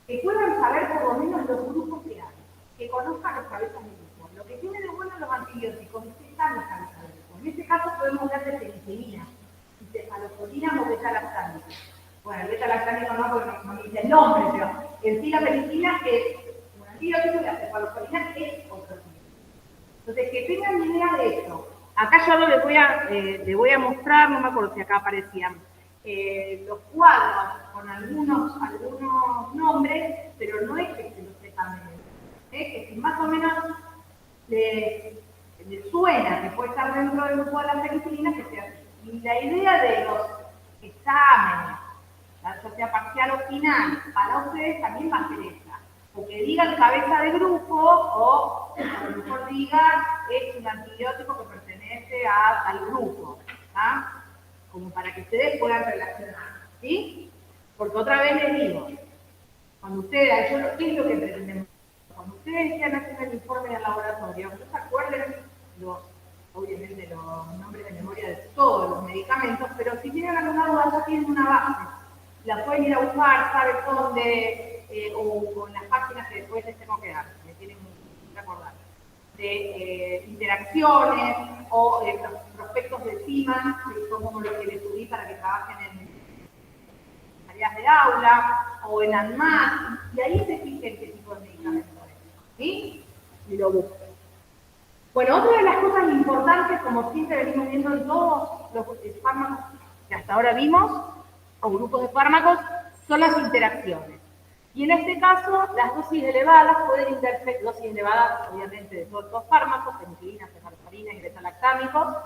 que puedan saber por lo menos los grupos que hay, que conozcan los cabezas de grupo. Lo que tiene de bueno los antibióticos es que están las cabezas de grupo. En este caso podemos hablar de penicilina, cefalosporina o beta-lactámico. Bueno, el beta-lactámico no, porque no me dice el nombre, pero en sí la penicilina es un antibiótico y la cefalosporina es otro antibiótico. Entonces, que tengan idea de esto. Acá yo les voy a mostrar, no me acuerdo si acá aparecían, los cuadros con algunos nombres, pero no es que se los sepan de memoria. Que si más o menos les suena que puede estar dentro del grupo de las penicilinas, que sea así. Y la idea de los exámenes, ya sea parcial o final, para ustedes también va a ser esta. O que digan cabeza de grupo, o a lo mejor digan es un antibiótico que pertenece a tal grupo. ¿Ah? Como para que ustedes puedan relacionar, ¿sí? Porque otra vez les digo, cuando ustedes, ¿qué es lo que pretendemos? Cuando ustedes ya hacen el informe del laboratorio, no se acuerden obviamente los nombres de memoria de todos los medicamentos, pero si tienen alguna duda ya tienen una base, la pueden ir a buscar, saben dónde, o con las páginas que después les tengo que dar, me tienen que acordar, de interacciones o los prospectos de Siemens, que son como los que les subí para que trabajen en tareas de aula o en ANMAT, y ahí se fijen qué tipo de medicamentos es, ¿sí? Y lo busquen. Bueno, otra de las cosas importantes, como siempre venimos viendo en todos los fármacos que hasta ahora vimos, o grupos de fármacos, son las interacciones. Y en este caso, las dosis elevadas pueden interferir, dosis elevadas obviamente de todos los fármacos, penicilina, cefalosporina y beta-lactámicos,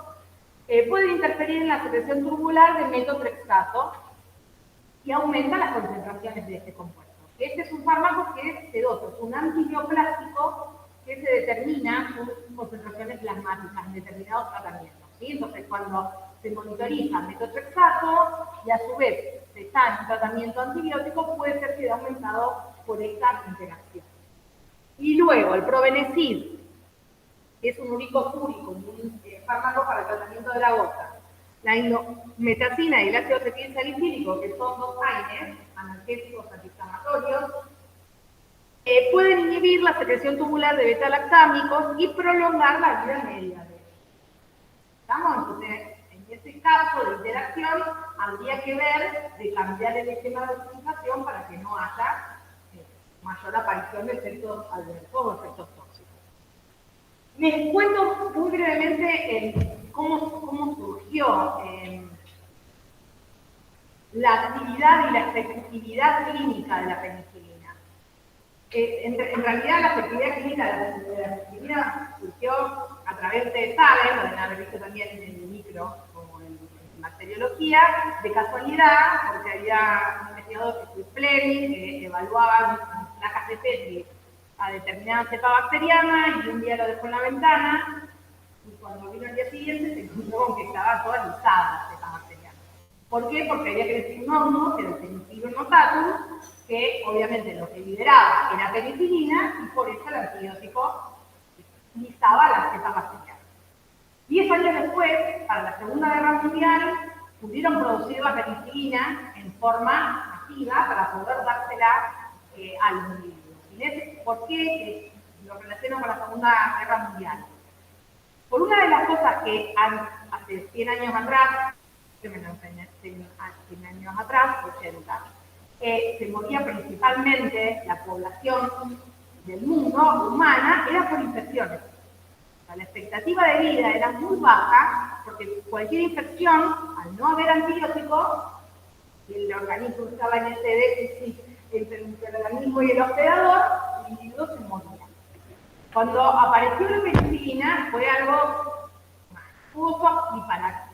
pueden interferir en la secreción tubular de metotrexato y aumenta las concentraciones de este compuesto. Este es un fármaco que es sedoso, es un antibioplástico que se determina con concentraciones plasmáticas en determinados tratamientos. ¿Sí? Entonces, cuando se monitoriza metotrexato y a su vez se está en un tratamiento antibiótico, puede ser que haya aumentado por esta interacción. Y luego, el probenecid, que es un uricosúrico, un fármaco para el tratamiento de la gota. La indometacina y el ácido acetilsalicílico, que son dos AINES, analgésicos antiinflamatorios, pueden inhibir la secreción tubular de beta-lactámicos y prolongar la vida media de ellos. ¿Estamos? Entonces, en este caso de interacción, habría que ver de cambiar el esquema de utilización para que no haya mayor aparición de efectos adversos o efectos tóxicos. Les cuento muy brevemente cómo surgió la actividad y la efectividad clínica de la penicilina. En realidad, la efectividad clínica de la penicilina surgió a través de Salem, lo deben haber visto también en el micro, como en bacteriología, de casualidad, porque había un investigador que fue Fleming, que evaluaba placas de Petri a determinada cepa bacteriana y un día lo dejó en la ventana y cuando vino el día siguiente se encontró con que estaba toda lisada la cepa bacteriana. ¿Por qué? Porque había crecido un hongo, que era el Penicillium notatum, que obviamente lo que liberaba era penicilina y por eso el antibiótico lisaba la cepa bacteriana. 10 años después, para la Segunda Guerra Mundial, pudieron producir la penicilina en forma masiva para poder dársela al individuo. ¿Por qué lo relaciono con la Segunda Guerra Mundial? Por una de las cosas que hace 100 años atrás, 100 años años atrás, 80, se moría principalmente la población del mundo humana, era por infecciones. O sea, la expectativa de vida era muy baja, porque cualquier infección, al no haber antibióticos, el organismo estaba en ese déficit entre el microorganismo y el hospedador, el individuo se moría. Cuando apareció la penicilina fue algo majestuoso y para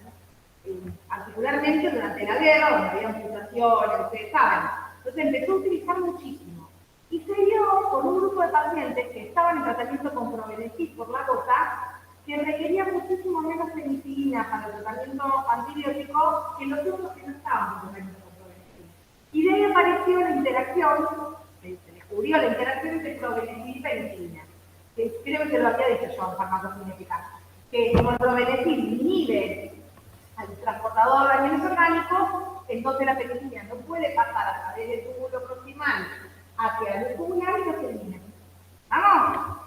particularmente durante la guerra, donde había amputaciones, ustedes saben. Entonces empezó a utilizar muchísimo. Y se dio con un grupo de pacientes que estaban en tratamiento con probenecid por la gota, que requerían muchísimo menos penicilina para el tratamiento antibiótico que los otros que no estaban en tratamiento con probenecid. Y de ahí apareció la interacción, se descubrió la interacción entre probenecid y penicilina. Que creo que se lo había dicho yo en farmacocinética, que como el probenecid inhibe al transportador de daños orgánicos, entonces la penicilina no puede pasar a través del túbulo proximal hacia el tubular y no se elimina. ¡Vamos!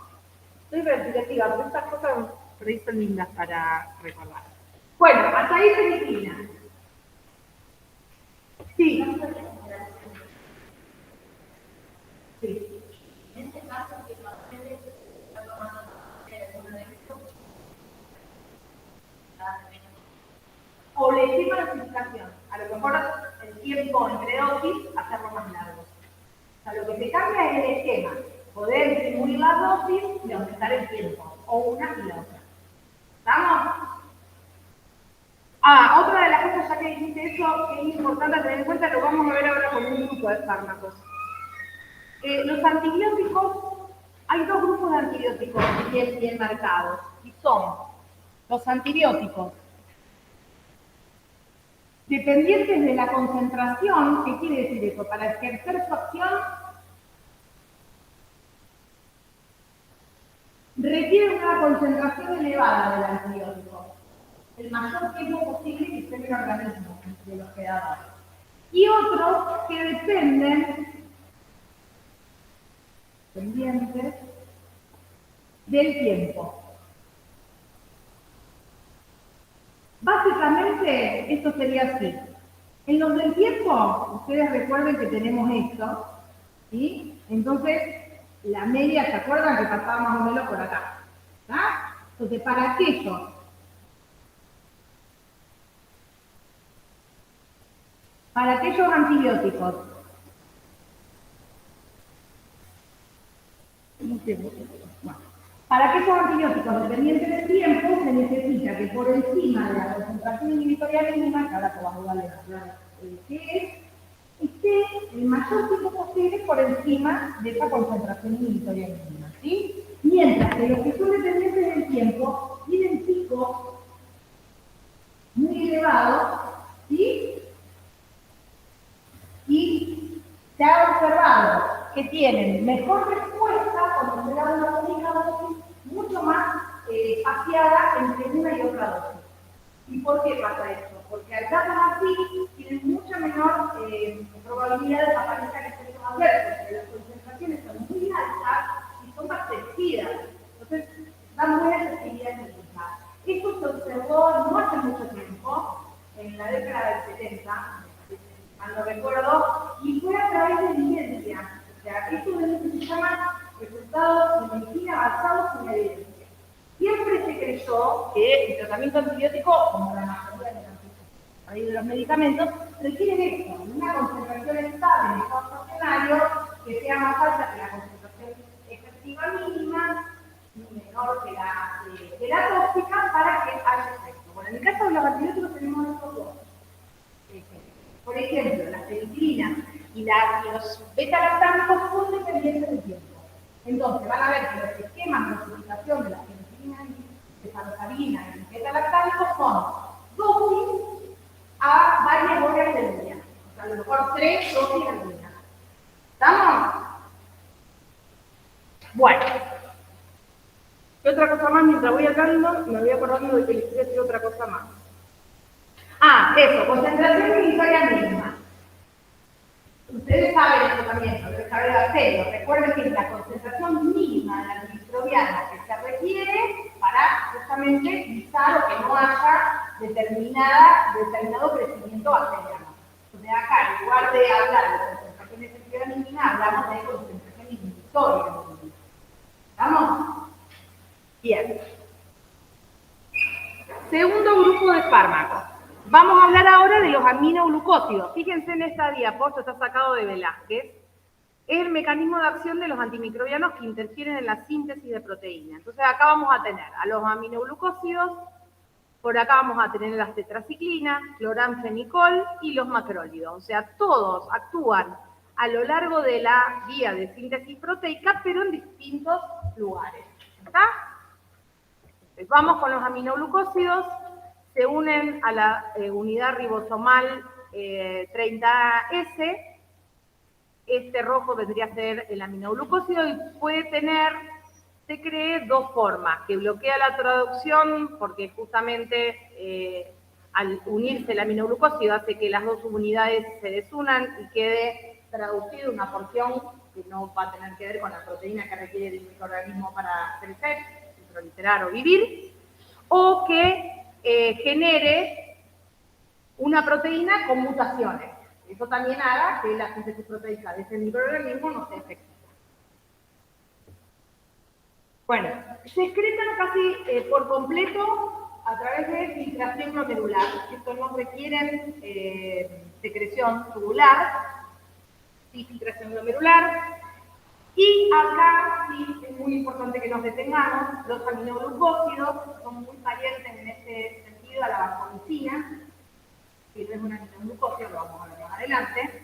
Soy investigativa, pero estas cosas por ahí son lindas para recordar. Bueno, hasta ahí penicilina. Sí. Sí. En este caso, que los pacientes están tomando o le estima la dosificación. A lo mejor el tiempo entre dosis, hacerlo más largo. O sea, lo que se cambia es el esquema. Poder disminuir la dosis y aumentar el tiempo. O una y la otra. ¿Estamos? Otra de las cosas, ya que dijiste eso, que es importante tener en cuenta, lo vamos a ver ahora con un grupo de fármacos. Los antibióticos, hay dos grupos de antibióticos bien marcados. Y son los antibióticos dependientes de la concentración. ¿Qué quiere decir eso? Para ejercer su acción requiere una concentración elevada del antibiótico, el mayor tiempo posible que esté en el organismo del hospedador. Y otros que dependen pendientes del tiempo. Básicamente, esto sería así. En los del tiempo, ustedes recuerden que tenemos esto, ¿sí? Entonces, la media, ¿se acuerdan que pasaba más o menos por acá? ¿Está? Entonces, para aquellos antibióticos, para aquellos antibióticos dependientes del tiempo, se necesita que por encima de la concentración inhibitoria mínima, que ahora vamos a hablar qué es, esté el mayor tiempo posible por encima de esa concentración inhibitoria mínima, ¿sí? Mientras que los que son dependientes del tiempo tienen picos muy elevados, ¿sí? Y se ha observado que tienen mejor respuesta cuando se da una única dosis mucho más espaciada entre una y otra dosis. ¿Y por qué pasa esto? Porque al darlas así, tienen mucha menor probabilidad de que aparezcan efectos adversos, porque las concentraciones son muy altas y son bactericidas. Entonces, dan buena efectividad clínica. Esto se observó no hace mucho tiempo, en la década del 70, mal no recuerdo, y fue a través de evidencia. O sea, esto es lo que se llama resultados de medicina basados en la evidencia. Siempre se creyó que el tratamiento antibiótico, como la mayoría de los medicamentos, requiere esto, una concentración estable en estado estacionario que sea más alta que la concentración efectiva mínima y menor que la tóxica para que haya efecto. Bueno, en el caso de los antibióticos tenemos estos dos. Por ejemplo, las penicilinas y los beta-lactámicos son dependientes del tiempo. Entonces, van a ver que los esquemas de dosificación de las penicilinas de salosarina y beta-lactámicos son dosis a varias horas del día. O sea, a lo mejor 3 dosis al día. ¿Estamos? Bueno. ¿Qué otra cosa más? Mientras voy hablando, me voy acordando de que les quiero decir otra cosa más. Eso, concentración inhibitoria mínima. Ustedes saben esto también, lo que sabe el bacterio. Recuerden que es la concentración mínima de la antimicrobiana que se requiere para justamente evitar o que no haya determinado crecimiento bacteriano. Entonces, acá, en lugar de hablar de concentración de efectividad mínima, hablamos de concentración inhibitoria. ¿Estamos? Bien. Segundo grupo de fármacos. Vamos a hablar ahora de los aminoglucósidos. Fíjense en esta diapo, esto está sacado de Velázquez. Es el mecanismo de acción de los antimicrobianos que interfieren en la síntesis de proteínas. Entonces acá vamos a tener a los aminoglucósidos, por acá vamos a tener las tetraciclinas, cloranfenicol y los macrólidos. O sea, todos actúan a lo largo de la vía de síntesis proteica, pero en distintos lugares. ¿Está? Entonces, vamos con los aminoglucósidos. Se unen a la unidad ribosomal 30S. Este rojo vendría a ser el aminoglucósido y puede tener, se cree, dos formas, que bloquea la traducción porque justamente al unirse el aminoglucósido hace que las dos unidades se desunan y quede traducido una porción que no va a tener que ver con la proteína que requiere el microorganismo para crecer, proliferar o vivir, o que genere una proteína con mutaciones. Eso también haga que la síntesis proteica de ese microorganismo no sea efectiva. Bueno, se excretan casi por completo a través de filtración glomerular. Estos no requieren secreción tubular, sí filtración glomerular. Y acá sí es muy importante que nos detengamos. Los aminoglucósidos son muy parientes en este sentido a la vancomicina, que no es un aminoglucósido, lo vamos a ver más adelante.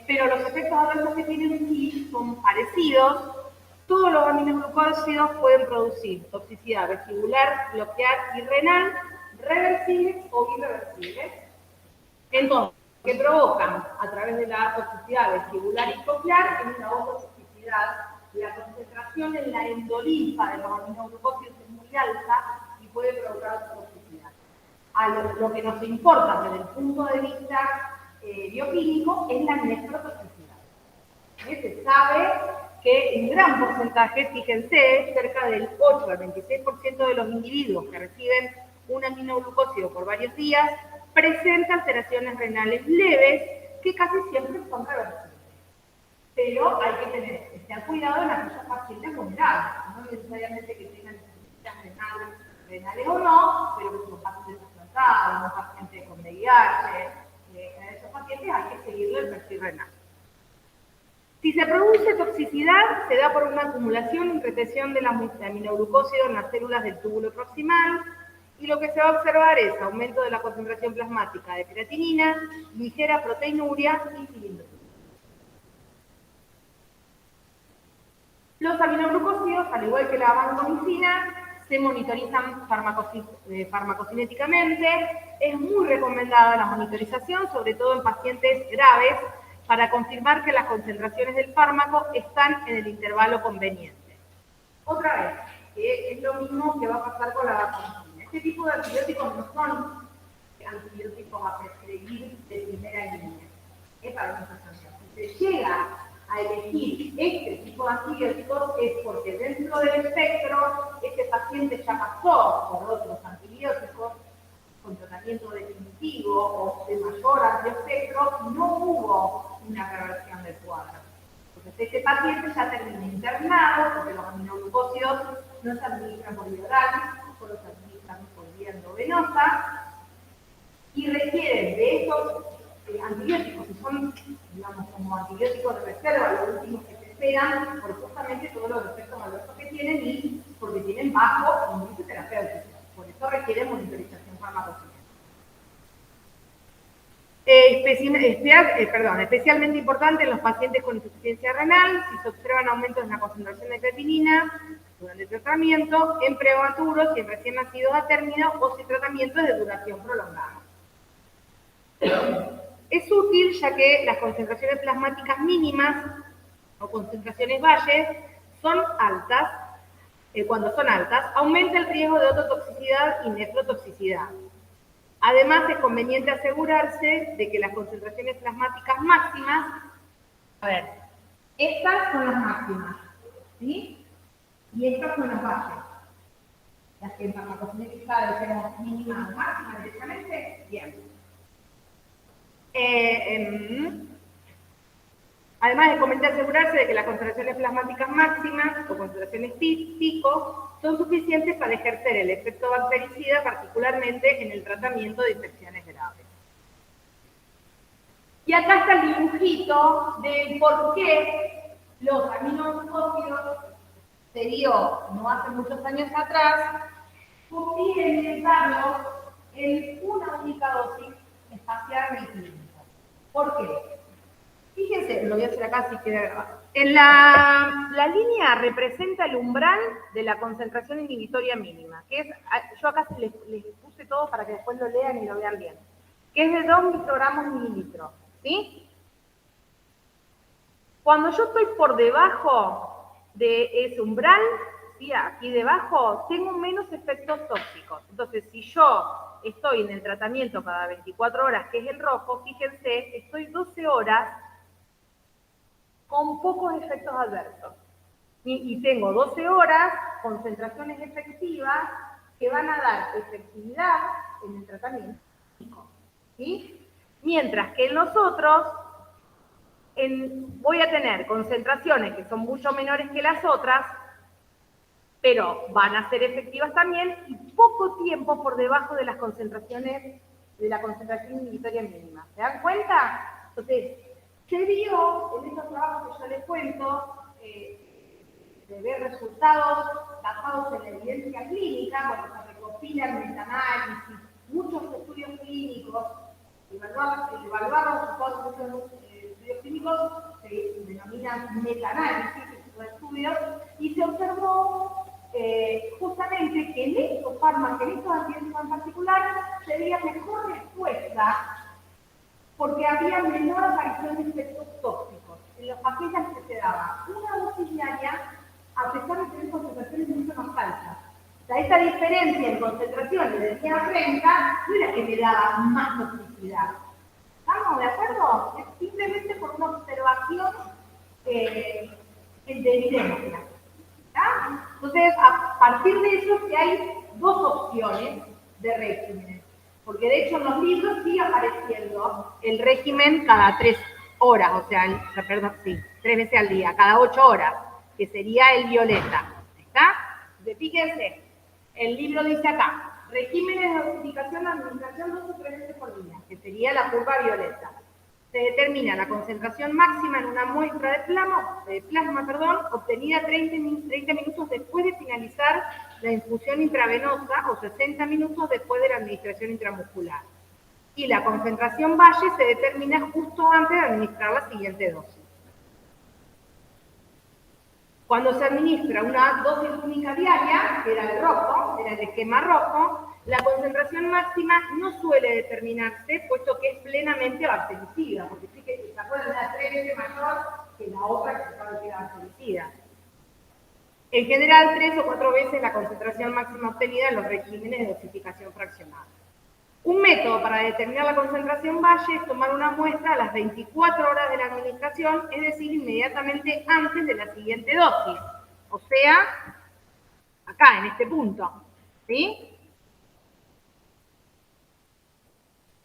Pero los efectos adversos que tienen sí son parecidos. Todos los aminoglucósidos pueden producir toxicidad vestibular, bloquear y renal, reversibles o irreversibles. Entonces, que provocan a través de la toxicidad vestibular y coclear es una ototoxicidad. La concentración en la endolinfa de los aminoglucósidos es muy alta y puede provocar toxicidad. Lo que nos importa desde el punto de vista bioquímico es la nefrotoxicidad. Se sabe que en gran porcentaje, fíjense, cerca del 8 al 26% de los individuos que reciben un aminoglucósido por varios días presenta alteraciones renales leves que casi siempre son reversibles. Pero hay que tener especial cuidado en aquellos pacientes vulnerables, no necesariamente que tengan necesidades renales o no, pero que son pacientes trasplantados, un paciente con VIH, a esos pacientes hay que seguirle el perfil renal. Si se produce toxicidad, se da por una acumulación y retención de la aminoglucósido en las células del túbulo proximal, y lo que se va a observar es aumento de la concentración plasmática de creatinina, ligera proteinuria y cilindro. Los aminoglucósidos, al igual que la vancomicina, se monitorizan farmacocinéticamente. Es muy recomendada la monitorización, sobre todo en pacientes graves, para confirmar que las concentraciones del fármaco están en el intervalo conveniente. Otra vez, que es lo mismo que va a pasar con la vancomicina. Este tipo de antibióticos no son antibióticos a prescribir de primera línea. Es para nuestra sanción. Si se llega a elegir este tipo de antibióticos es porque dentro del espectro este paciente ya pasó por otros antibióticos con tratamiento definitivo o de mayor amplio espectro y no hubo una reversión del cuadro. Entonces este paciente ya termina internado porque los aminoglucósidos no se administran por vía oral, solo se administran por vía endovenosa y requieren de estos antibióticos que son, digamos, como antibióticos de reserva, los últimos que se esperan por justamente todos los efectos adversos que tienen y porque tienen bajo índice terapéutico. Por eso requieren monitorización farmacológica. Especialmente importante en los pacientes con insuficiencia renal, si se observan aumentos en la concentración de creatinina durante el tratamiento, en prematuros y en recién nacidos a término o si el tratamiento es de duración prolongada. Es útil ya que las concentraciones plasmáticas mínimas o concentraciones valles son altas. Cuando son altas, aumenta el riesgo de ototoxicidad y nefrotoxicidad. Además, es conveniente asegurarse de que las concentraciones plasmáticas máximas, a ver, estas son las máximas, ¿sí? Y estas son las valles. Las que en farmacocinética decimos mínimas o máximas directamente, bien. Además de conveniente asegurarse de que las concentraciones plasmáticas máximas o concentraciones pico son suficientes para ejercer el efecto bactericida, particularmente en el tratamiento de infecciones graves. Y acá está el dibujito del por qué los aminoácidos se dio no hace muchos años atrás, conviene darlos en una única dosis espaciada en el clínico. ¿Por qué? Fíjense, lo voy a hacer acá si queda grabado. En la línea representa el umbral de la concentración inhibitoria mínima, que es, yo acá les puse todo para que después lo lean y lo vean bien, que es de 2 microgramos mililitros, ¿sí? Cuando yo estoy por debajo de ese umbral, ¿sí? Aquí debajo, tengo menos efectos tóxicos. Entonces, si yo estoy en el tratamiento cada 24 horas, que es el rojo, fíjense, estoy 12 horas con pocos efectos adversos. Y tengo 12 horas, concentraciones efectivas, que van a dar efectividad en el tratamiento, ¿sí? Mientras que en los otros voy a tener concentraciones que son mucho menores que las otras, pero van a ser efectivas también y poco tiempo por debajo de las concentraciones, de la concentración inhibitoria mínima. ¿Se dan cuenta? Entonces, se vio en estos trabajos que yo les cuento, de ver resultados basados en la evidencia clínica, cuando se recopilan metaanálisis, muchos estudios clínicos, evaluar los resultados de esos estudios clínicos se denominan metaanálisis, ese tipo de estudios, y se observó justamente que en estos fármacos, en estos antibióticos en particular, se veía mejor respuesta porque había menor aparición de efectos tóxicos en los pacientes que se daba una dosis diaria, a pesar de tener concentraciones mucho más altas. O sea, esta diferencia en concentraciones de 10 a 30 no era que me daba más toxicidad. ¿Estamos de acuerdo? Es simplemente por una observación de evidencia. Entonces, a partir de eso, que hay dos opciones de regímenes. Porque de hecho en los libros sigue apareciendo el régimen cada 3 horas, o sea, perdón, sí, 3 veces al día, cada 8 horas, que sería el violeta. ¿Está? Entonces, fíjense, el libro dice acá, regímenes de dosificación de administración 2 o 3 veces por día, que sería la curva violeta. Se determina la concentración máxima en una muestra de plasma, obtenida 30 minutos después de finalizar la infusión intravenosa o 60 minutos después de la administración intramuscular. Y la concentración valle se determina justo antes de administrar la siguiente dosis. Cuando se administra una dosis única diaria, que era el rojo, era el esquema rojo, la concentración máxima no suele determinarse, puesto que es plenamente bactericida, porque sí que se acuerdan, era 3 veces mayor que la otra que se sabe que era bactericida. En general, 3 o 4 veces la concentración máxima obtenida en los regímenes de dosificación fraccionada. Un método para determinar la concentración valle es tomar una muestra a las 24 horas de la administración, es decir, inmediatamente antes de la siguiente dosis. O sea, acá, en este punto. ¿Sí?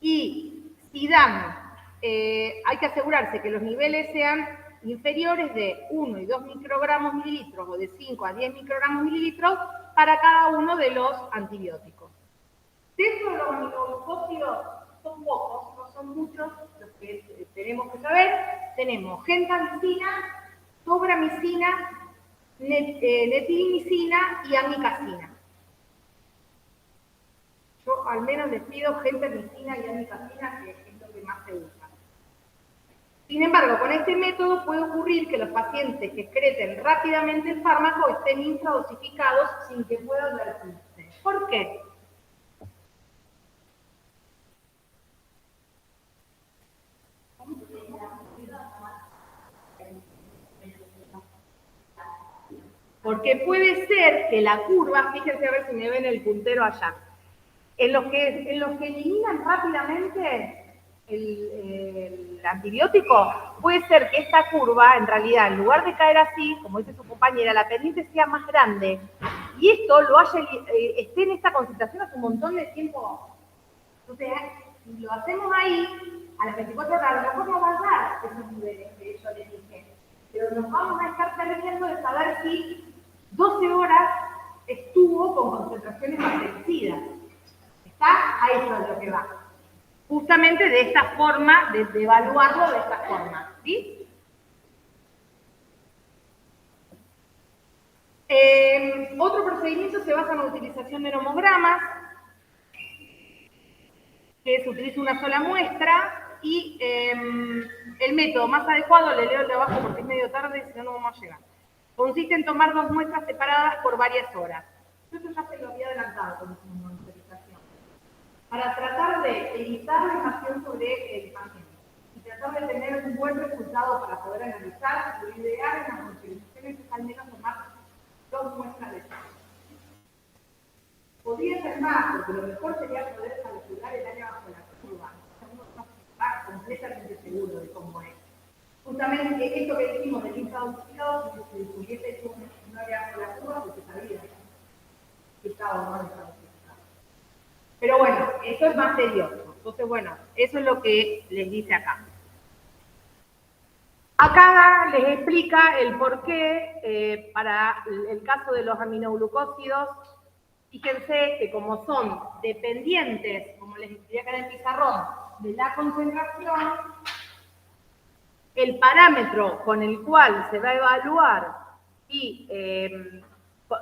Y si dan, hay que asegurarse que los niveles sean inferiores de 1 y 2 microgramos mililitros o de 5 a 10 microgramos mililitros para cada uno de los antibióticos. Dentro de los aminoglucósidos son pocos, no son muchos los que tenemos que saber. Tenemos gentamicina, tobramicina, netirimicina y amicacina. Yo al menos les pido gentamicina y amicacina, que es lo que más se usa. Sin embargo, con este método puede ocurrir que los pacientes que excreten rápidamente el fármaco estén infradosificados sin que pueda advertirse. ¿Por qué? Porque puede ser que la curva, fíjense a ver si me ven el puntero allá, en los que eliminan rápidamente el antibiótico, puede ser que esta curva, en realidad, en lugar de caer así, como dice su compañera, la pendiente sea más grande. Y esto esté en esta concentración hace un montón de tiempo. Entonces, si lo hacemos ahí a las 24 horas a lo mejor no va a dar esos niveles que yo les dije, pero nos vamos a estar perdiendo de saber si 12 horas estuvo con concentraciones bactericidas. ¿Está? A eso es lo que va. Justamente de esta forma, de evaluarlo de esta forma, ¿sí? Otro procedimiento se basa en la utilización de neromogramas, que se utiliza una sola muestra, y el método más adecuado, le leo el de abajo porque es medio tarde, si no, no vamos a llegar. Consiste en tomar 2 muestras separadas por varias horas. Esto ya se lo había adelantado con su monitorización. Para tratar de evitar la invasión sobre el paciente y tratar de tener un buen resultado para poder analizar, lo ideal en las monitorizaciones es al menos tomar 2 muestras de sangre. Podría ser más, porque lo mejor sería poder calcular el área bajo la curva. Uno no está completamente seguro de cómo es. Justamente esto que dijimos del infraoxidado, si se hubiese hecho un área bajo la curva, pues se sabría si estaba o no estaba oxidado. Pero bueno, eso es más tedioso. Entonces, bueno, eso es lo que les dice acá. Acá les explica el por qué para el caso de los aminoglucósidos. Fíjense que como son dependientes, como les expliqué acá en el pizarrón, de la concentración, el parámetro con el cual se va a evaluar y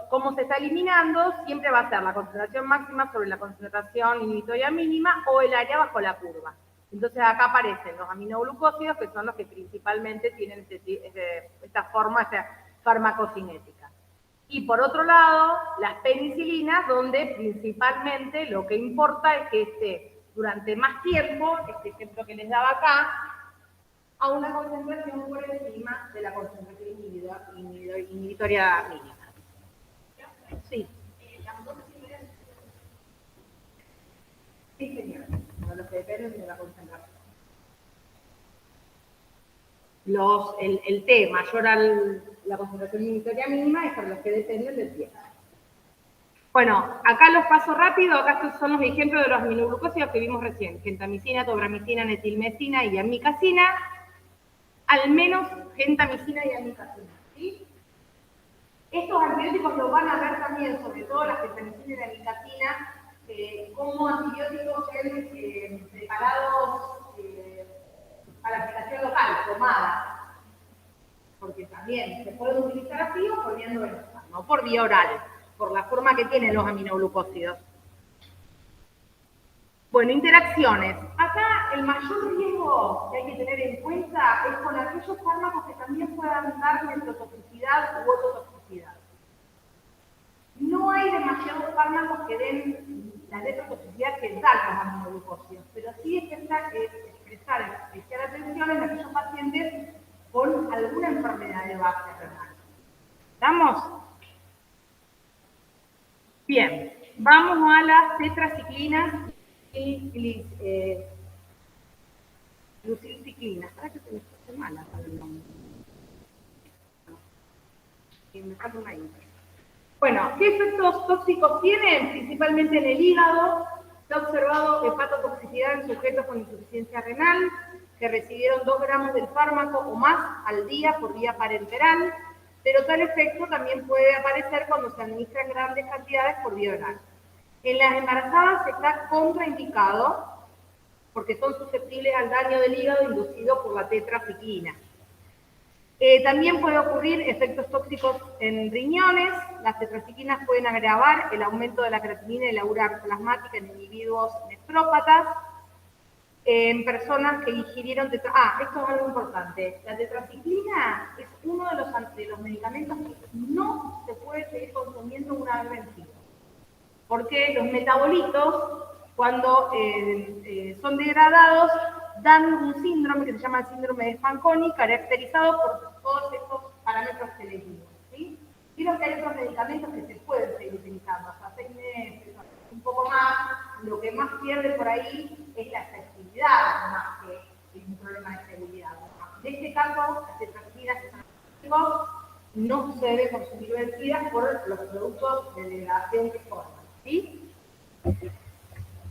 cómo se está eliminando siempre va a ser la concentración máxima sobre la concentración inhibitoria mínima o el área bajo la curva. Entonces acá aparecen los aminoglucósidos, que son los que principalmente tienen esta forma, esta farmacocinética. Y por otro lado, las penicilinas, donde principalmente lo que importa es que esté durante más tiempo, este ejemplo que les daba acá, a una concentración por encima de la concentración inhibitoria mínima. Sí. Sí, señor. Son los que dependen de la concentración. El T mayor a la concentración inhibitoria mínima es para los que dependen del tiempo. Bueno, acá los paso rápido. Acá estos son los ejemplos de los aminoglucósidos que vimos recién. Gentamicina, tobramicina, metilmecina y amicacina. Al menos gentamicina y amicacina, ¿sí? Estos antibióticos los van a ver también, sobre todo la gentamicina y la amicacina, como antibióticos preparados para aplicación local, tomadas. Porque también se pueden utilizar así o por vía endovenosa, no por vía oral, por la forma que tienen los aminoglucósidos. Bueno, interacciones. Acá el mayor riesgo que hay que tener en cuenta es con aquellos fármacos que también puedan dar neurotoxicidad u ototoxicidad. No hay demasiados fármacos que den la neurotoxicidad que dan los aminoglucósidos, pero sí es expresar especial atención en aquellos pacientes con alguna enfermedad de base renal. ¿Estamos? Bien, vamos a las tetraciclinas y glucilciclinas. ¿Para qué se me hace mala para el nombre? Me falta una intro. Bueno, ¿qué efectos tóxicos tienen? Principalmente en el hígado. Se ha observado hepatotoxicidad en sujetos con insuficiencia renal que recibieron 2 gramos del fármaco o más al día por vía parenteral, pero tal efecto también puede aparecer cuando se administran grandes cantidades por vía oral. En las embarazadas está contraindicado porque son susceptibles al daño del hígado inducido por la tetraciclina. También puede ocurrir efectos tóxicos en riñones. Las tetraciclinas pueden agravar el aumento de la creatinina y la urea plasmática en individuos nefrópatas. En personas que ingirieron esto es algo importante. La tetraciclina es uno de los medicamentos que no se puede seguir consumiendo una vez vencido. Porque los metabolitos, cuando son degradados, dan un síndrome que se llama el síndrome de Fanconi, caracterizado por todos estos parámetros que les digo, ¿sí? Vieron que hay otros medicamentos que se pueden seguir utilizando, hasta 6 meses, un poco más. Lo que más pierde por ahí es la efectividad, más que un problema de seguridad. En este caso, las tetraciclinas no se deben consumir vencidas por los productos de degradación que forman, ¿sí?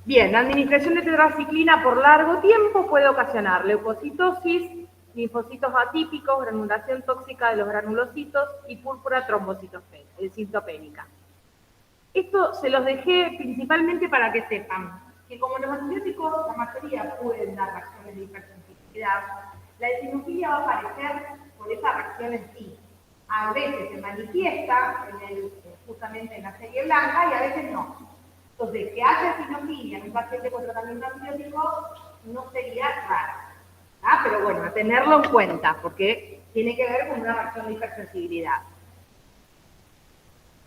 Bien, la administración de tetraciclina por largo tiempo puede ocasionar leucocitosis, linfocitos atípicos, granulación tóxica de los granulocitos y púrpura trombocitopénica. Esto se los dejé principalmente para que sepan que como los antibióticos, la mayoría pueden dar reacciones de hipersensibilidad, la eosinofilia va a aparecer por esa reacción en sí. A veces se manifiesta justamente en la serie blanca y a veces no. Entonces, que haya eosinofilia en un paciente con tratamiento antibiótico no sería raro. Pero bueno, a tenerlo en cuenta, porque tiene que ver con una reacción de hipersensibilidad.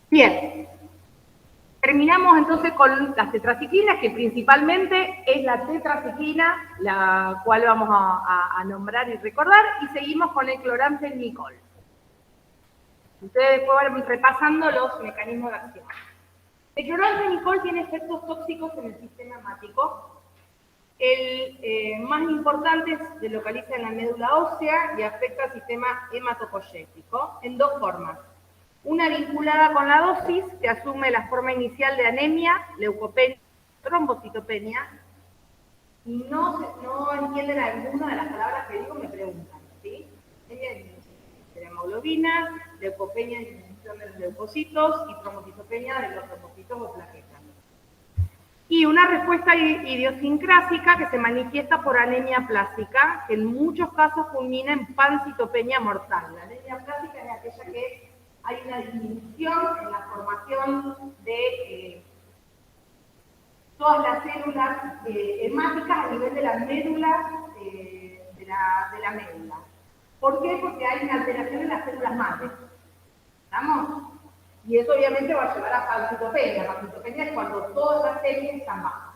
Bien. Terminamos entonces con las tetraciclinas, que principalmente es la tetraciclina, la cual vamos a nombrar y recordar, y seguimos con el cloranfenicol. Ustedes después van repasando los mecanismos de acción. El cloranfenicol tiene efectos tóxicos en el sistema hemático. El más importante se localiza en la médula ósea y afecta al sistema hematopoyético en dos formas. Una vinculada con la dosis, que asume la forma inicial de anemia, leucopenia, trombocitopenia. Y no entienden alguna de las palabras que digo, me preguntan, ¿sí? Anemia de la hemoglobina, leucopenia de disminución de los leucocitos y trombocitopenia de los trombocitos o plaquetas. Y una respuesta idiosincrásica que se manifiesta por anemia plásica, que en muchos casos culmina en pancitopenia mortal. La anemia plásica es aquella que hay una disminución en la formación de todas las células hemáticas a nivel de las médulas de la médula. ¿Por qué? Porque hay una alteración en las células madre. ¿Estamos? Y eso obviamente va a llevar a pancitopenia. Pancitopenia es cuando todas las células están bajas.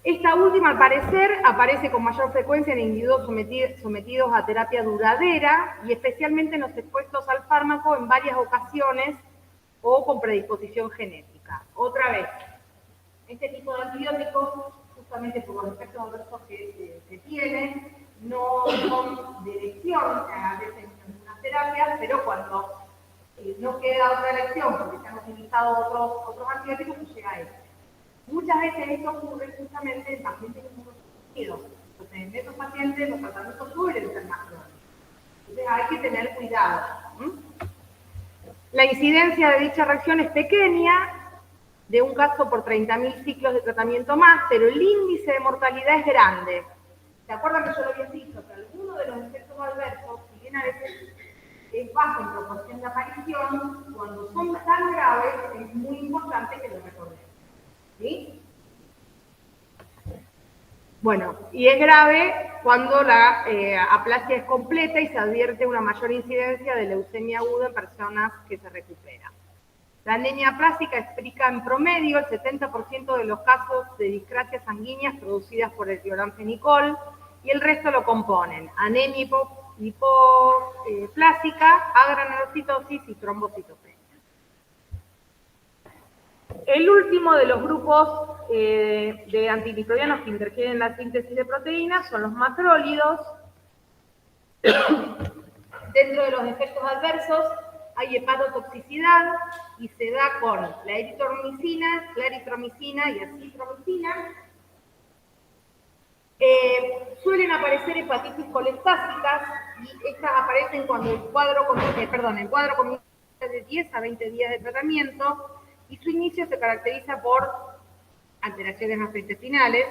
Esta última, al parecer, aparece con mayor frecuencia en individuos sometidos a terapia duradera y especialmente en los expuestos al fármaco en varias ocasiones o con predisposición genética. Otra vez, este tipo de antibióticos, justamente por los efectos adversos que tienen, no son de elección, a veces en algunas terapias, pero cuando no queda otra elección porque se han utilizado otros antibióticos, pues llega a esto. Muchas veces esto ocurre justamente en pacientes inmunosuprimidos. Entonces, en esos pacientes los tratamientos suelen ser más crónicos. Entonces, hay que tener cuidado. La incidencia de dicha reacción es pequeña, de un caso por 30.000 ciclos de tratamiento más, pero el índice de mortalidad es grande. ¿Se acuerdan que yo lo había dicho? Que algunos de los efectos adversos, si bien a veces es bajo en proporción de aparición, cuando son tan graves es muy importante que lo recordemos. ¿Sí? Bueno, y es grave cuando la aplasia es completa y se advierte una mayor incidencia de leucemia aguda en personas que se recuperan. La anemia plástica explica en promedio el 70% de los casos de discrasias sanguíneas producidas por el cloranfenicol y el resto lo componen anemia hipoplástica, agranulocitosis y trombocitopenia. El último de los grupos de antimicrobianos que interfieren en la síntesis de proteínas son los macrólidos. Dentro de los efectos adversos hay hepatotoxicidad y se da con la eritromicina, claritromicina y acitromicina. Suelen aparecer hepatitis colestásicas y estas aparecen cuando el cuadro comienza de 10 a 20 días de tratamiento y su inicio se caracteriza por alteraciones gastrointestinales.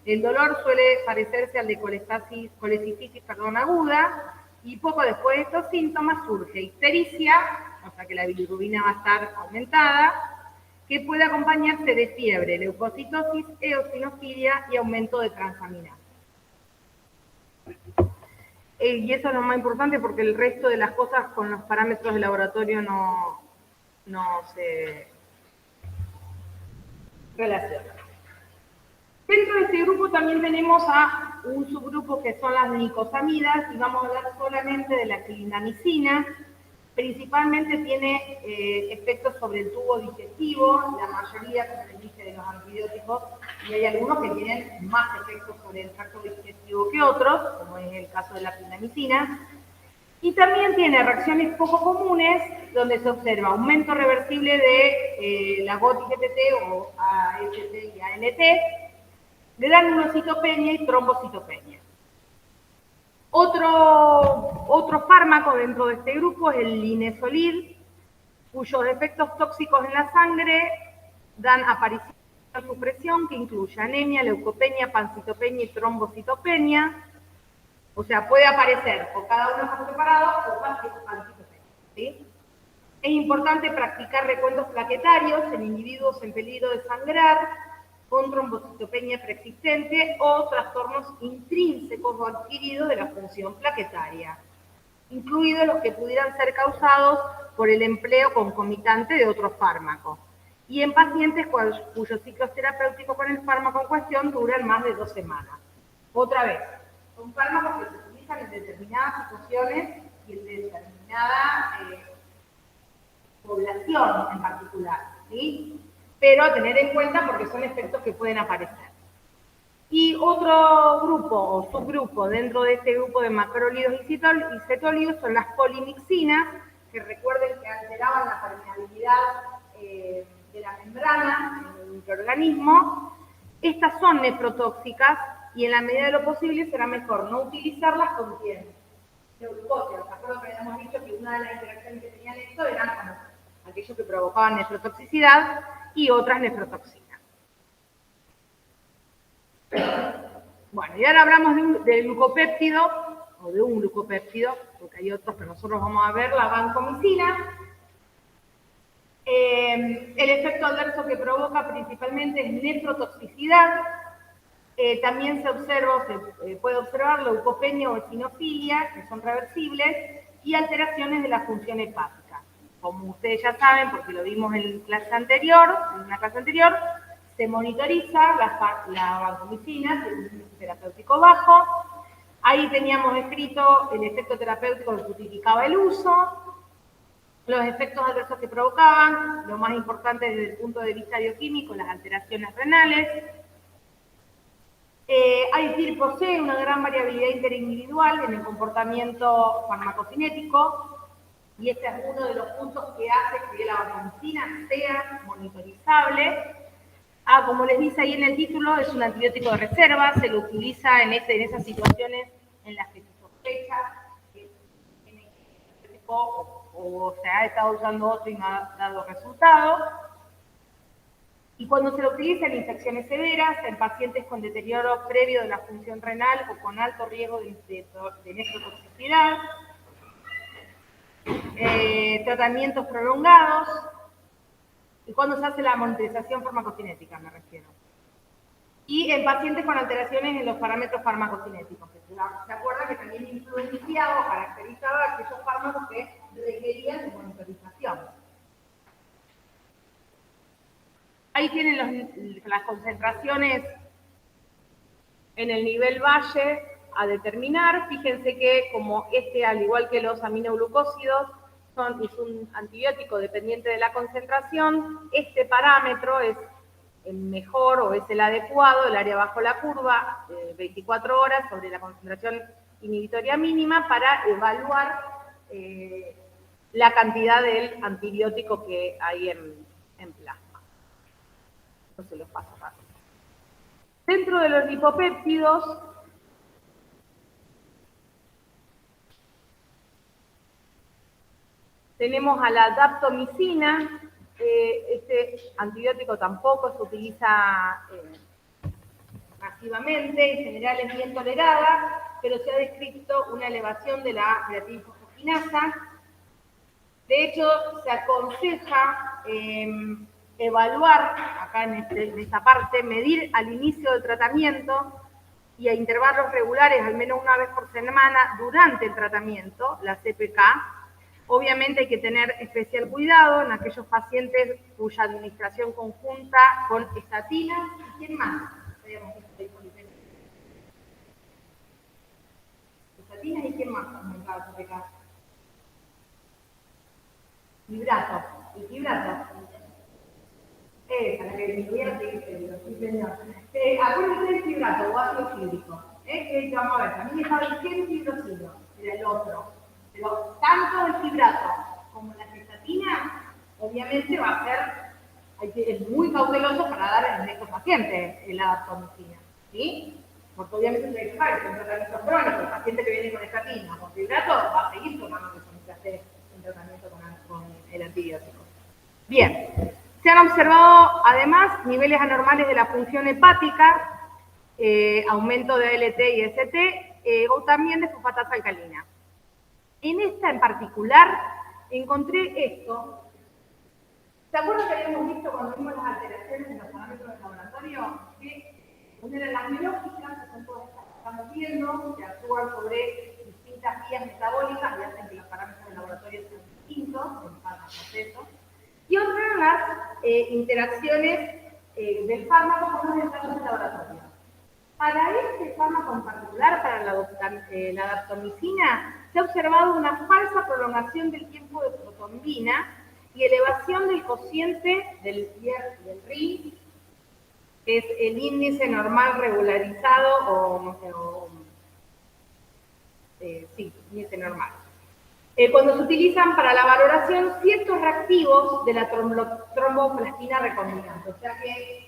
El dolor suele parecerse al de colecistitis aguda y poco después de estos síntomas surge ictericia, o sea que la bilirrubina va a estar aumentada, que puede acompañarse de fiebre, leucocitosis, eosinofilia y aumento de transaminasa. Y eso es lo más importante porque el resto de las cosas con los parámetros de laboratorio no se relacionan. Dentro de este grupo también tenemos a un subgrupo que son las nicosamidas y vamos a hablar solamente de la clindamicina. Principalmente tiene efectos sobre el tubo digestivo, la mayoría, como les dije, de los antibióticos, y hay algunos que tienen más efectos sobre el tracto digestivo que otros, como es el caso de la clindamicina. Y también tiene reacciones poco comunes, donde se observa aumento reversible de la GOT-IgT o AST y ALT, granulocitopenia y trombocitopenia. Otro fármaco dentro de este grupo es el linezolid, cuyos efectos tóxicos en la sangre dan aparición de supresión que incluye anemia, leucopenia, pancitopenia y trombocitopenia. O sea, puede aparecer por cada uno por separado o pancitopenia. ¿Sí? Es importante practicar recuentos plaquetarios en individuos en peligro de sangrar, con trombocitopenia preexistente o trastornos intrínsecos o adquiridos de la función plaquetaria, incluidos los que pudieran ser causados por el empleo concomitante de otros fármacos, y en pacientes cuyos ciclos terapéuticos con el fármaco en cuestión duran más de 2 semanas. Otra vez, son fármacos que se utilizan en determinadas situaciones y en determinada población en particular, ¿sí? Pero a tener en cuenta porque son efectos que pueden aparecer. Y otro grupo o subgrupo dentro de este grupo de macrólidos y cetólidos son las polimixinas, que recuerden que alteraban la permeabilidad de la membrana en el microorganismo. Estas son nefrotóxicas y en la medida de lo posible será mejor no utilizarlas con quien neurocóticos. ¿Se acuerdan que habíamos dicho que una de las interacciones que tenían esto eran con aquellos que provocaban nefrotoxicidad y otras nefrotoxinas? Bueno, y ahora hablamos del glucopéptido, o de un glucopéptido, porque hay otros, pero nosotros vamos a ver la vancomicina. El efecto adverso que provoca principalmente es nefrotoxicidad. También se puede observar leucopenia o eosinofilia, que son reversibles, y alteraciones de la función hepática. Como ustedes ya saben, porque lo vimos en una clase anterior, se monitoriza la vancomicina, tiene un índice terapéutico bajo. Ahí teníamos escrito el efecto terapéutico que justificaba el uso, los efectos adversos que provocaban, lo más importante desde el punto de vista bioquímico, las alteraciones renales. Hay tipo C, una gran variabilidad interindividual en el comportamiento farmacocinético, y este es uno de los puntos que hace que la vancomicina sea monitorizable. Como les dice ahí en el título, es un antibiótico de reserva, se lo utiliza en esas situaciones en las que se sospecha que tiene o se ha estado usando otro y no ha dado resultado. Y cuando se lo utiliza en infecciones severas, en pacientes con deterioro previo de la función renal o con alto riesgo de nefrotoxicidad, tratamientos prolongados, y cuando se hace la monitorización farmacocinética, me refiero. Y en pacientes con alteraciones en los parámetros farmacocinéticos, que se acuerda que también influenciaba o caracterizaba aquellos fármacos que requerían de monitorización. Ahí tienen las concentraciones en el nivel valle a determinar. Fíjense que como al igual que los aminoglucósidos, es un antibiótico dependiente de la concentración, este parámetro es el mejor o es el adecuado, el área bajo la curva, 24 horas sobre la concentración inhibitoria mínima para evaluar la cantidad del antibiótico que hay en plasma. No se los paso rápido. Dentro de los lipopéptidos, tenemos a la daptomicina. Este antibiótico tampoco se utiliza masivamente, en general es bien tolerada, pero se ha descrito una elevación de la creatinfosfoquinasa. De hecho, se aconseja evaluar, acá en esta parte, medir al inicio del tratamiento y a intervalos regulares, al menos una vez por semana, durante el tratamiento, la CPK. Obviamente hay que tener especial cuidado en aquellos pacientes cuya administración conjunta con estatinas. ¿Y quién más? Estatinas y quién más aumentaba la CPK. Fibrato. El fibrato. Esa, la que disminuía el sí, señor. Acuérdense del fibrato o ácido fíbrico. Que vamos a ver, también estaba el fibrocilo, era el otro. Pero tanto el fibrato como la gestatina, obviamente va a ser, es muy cauteloso para dar en estos pacientes la daptomicina, ¿sí? Porque obviamente se que saber que es un tratamiento crónico, el paciente que viene con gestatina o con fibrato va a seguir tomando un tratamiento con el antibiótico. Bien, se han observado además niveles anormales de la función hepática, aumento de ALT y ST, o también de fosfatasa alcalina. En esta en particular encontré esto. ¿Se acuerdan que habíamos visto cuando vimos las alteraciones en los parámetros del laboratorio? Que una de las biológicas, que son todas estas que estamos viendo, que actúan sobre distintas vías metabólicas y hacen que los parámetros del laboratorio sean distintos en cada proceso. Y otra de las interacciones del fármaco con los ensayos de laboratorio. Para este fármaco en particular, para la daptomicina, se ha observado una falsa prolongación del tiempo de protombina y elevación del cociente del RI, que es el índice normal regularizado sí, índice normal. Cuando se utilizan para la valoración ciertos reactivos de la tromboplastina recombinante. O sea que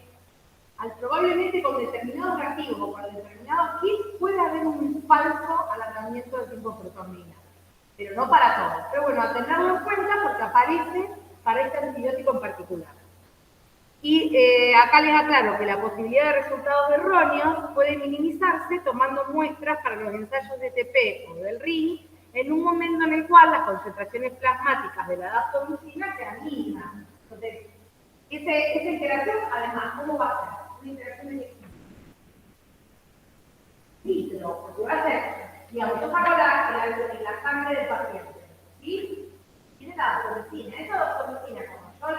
probablemente con determinados reactivos o con determinados kits puede haber un falso alargamiento del tiempo de protombina. Pero no para todos. Pero bueno, a tenerlo en cuenta porque aparece para este antibiótico en particular. Y acá les aclaro que la posibilidad de resultados erróneos puede minimizarse tomando muestras para los ensayos de TP o del RI en un momento en el cual las concentraciones plasmáticas de la daptomicina sean mínimas. Entonces, esa interacción, además, ¿cómo va a ser? Una interacción de litro, porque va a ser, digamos, yo saco la sangre del paciente, ¿sí? Tiene la daptomicina. Esa daptomicina, como yo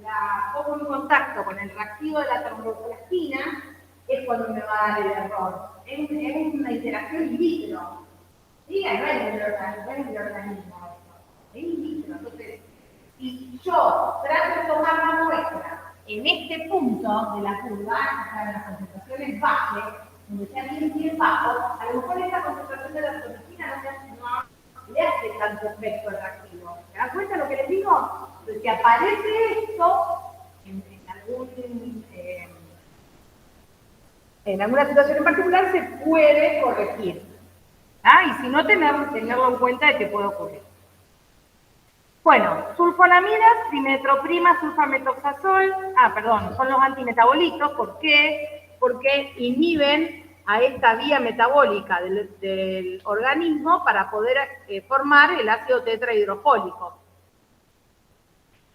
la pongo en contacto con el reactivo de la tromboplastina, es cuando me va a dar el error. Es una interacción in vitro. ¿Sí? No es el organismo esto. Es in vitro. Entonces, si yo trato de tomar la muestra en este punto de la curva, o sea, en las concentraciones bajas, donde sea bien bajo, a lo mejor esta concentración de la daptomicina no le hace tanto efecto al reactivo. ¿Se dan cuenta de lo que les digo? Entonces, si aparece esto en alguna situación en particular, se puede corregir. Y si no, tenerlo en cuenta de que puede ocurrir. Bueno, sulfonamidas, trimetroprima, sulfametoxazol, son los antimetabolitos. ¿Por qué? Porque inhiben a esta vía metabólica del organismo para poder formar el ácido tetrahidrofólico.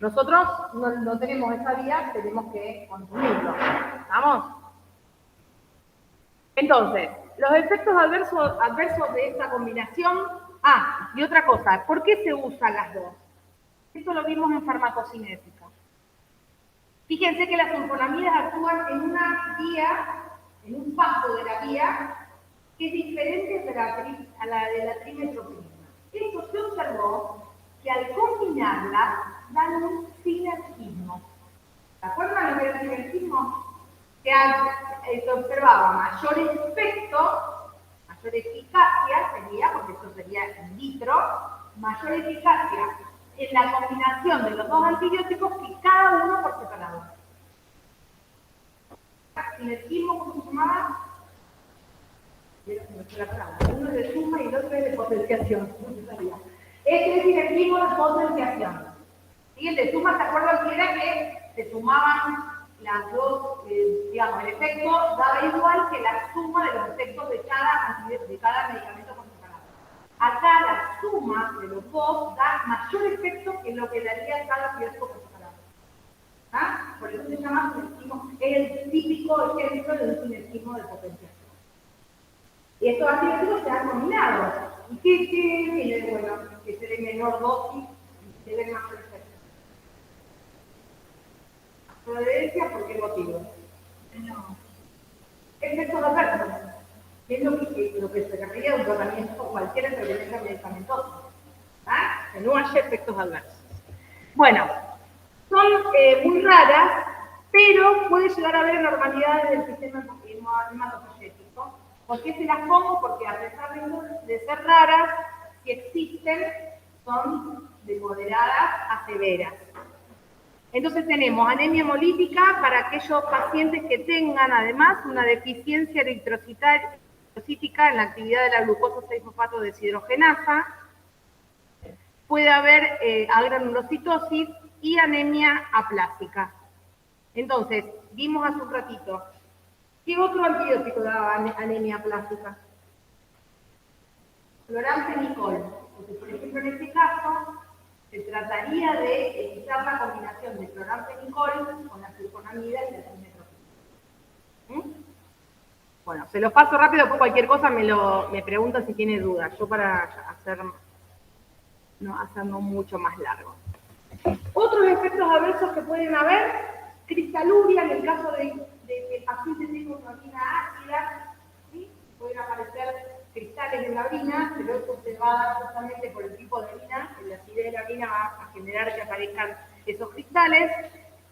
Nosotros no tenemos esa vía, tenemos que consumirlo. ¿Estamos? Entonces, los efectos adversos de esta combinación. Y otra cosa, ¿por qué se usan las dos? Esto lo vimos en farmacocinética. Fíjense que las sulfonamidas actúan en una vía, en un paso de la vía, que es diferente a la de la trimetroprima. Esto se observó que al combinarlas dan un sinergismo. ¿Se acuerdan lo que era el sinergismo? Que se observaba mayor efecto, mayor eficacia sería, porque esto sería in vitro, mayor eficacia en la combinación de los dos antibióticos que cada uno por separado. Sinergismo, ¿cómo se llamaba? Uno es de suma y el otro es de potenciación. Este es sinergismo de potenciación. ¿Sí? El de suma, ¿se acuerdan que era que se sumaban las dos, digamos, el efecto daba igual que la suma de los efectos de cada medicamento por separado? Acá la suma de los dos da mayor efecto que lo que daría cada antibiótico por separado. Por eso se llama sinergismo, es el típico ejemplo de un sinergismo de potenciación. Y estos antibióticos se han combinado. ¿Y qué tiene de bueno? Que se dé menor dosis y se dé mayor efecto. ¿Providencia por qué motivo? No. Efectos adversos. Es lo que se refiere a un tratamiento o cualquier intervención medicamentosa. Que no haya efectos adversos. Bueno, son muy raras, pero puede llegar a haber anormalidades del sistema hematopolítico. ¿Por qué se las pongo? Porque a pesar de ser raras, si existen, son de moderadas a severas. Entonces tenemos anemia hemolítica para aquellos pacientes que tengan además una deficiencia eritrocítica en la actividad de la glucosa 6-fosfato deshidrogenasa. Puede haber agranulocitosis y anemia aplásica. Entonces, vimos hace un ratito, ¿qué otro antibiótico daba anemia aplásica? Cloramfenicol. Porque, por ejemplo, en este caso, se trataría de evitar la combinación de cloramfenicol con la sulfonamida y la trimetoprim. Bueno, se los paso rápido, por cualquier cosa me preguntan si tiene dudas. Yo para hacerlo mucho más largo. Otros efectos adversos que pueden haber, cristaluria, en el caso de que el paciente tenga una orina ácida, ¿sí? Pueden aparecer cristales en la orina, pero esto se va a dar justamente por el tipo de orina, la acidez de la orina va a generar que aparezcan esos cristales.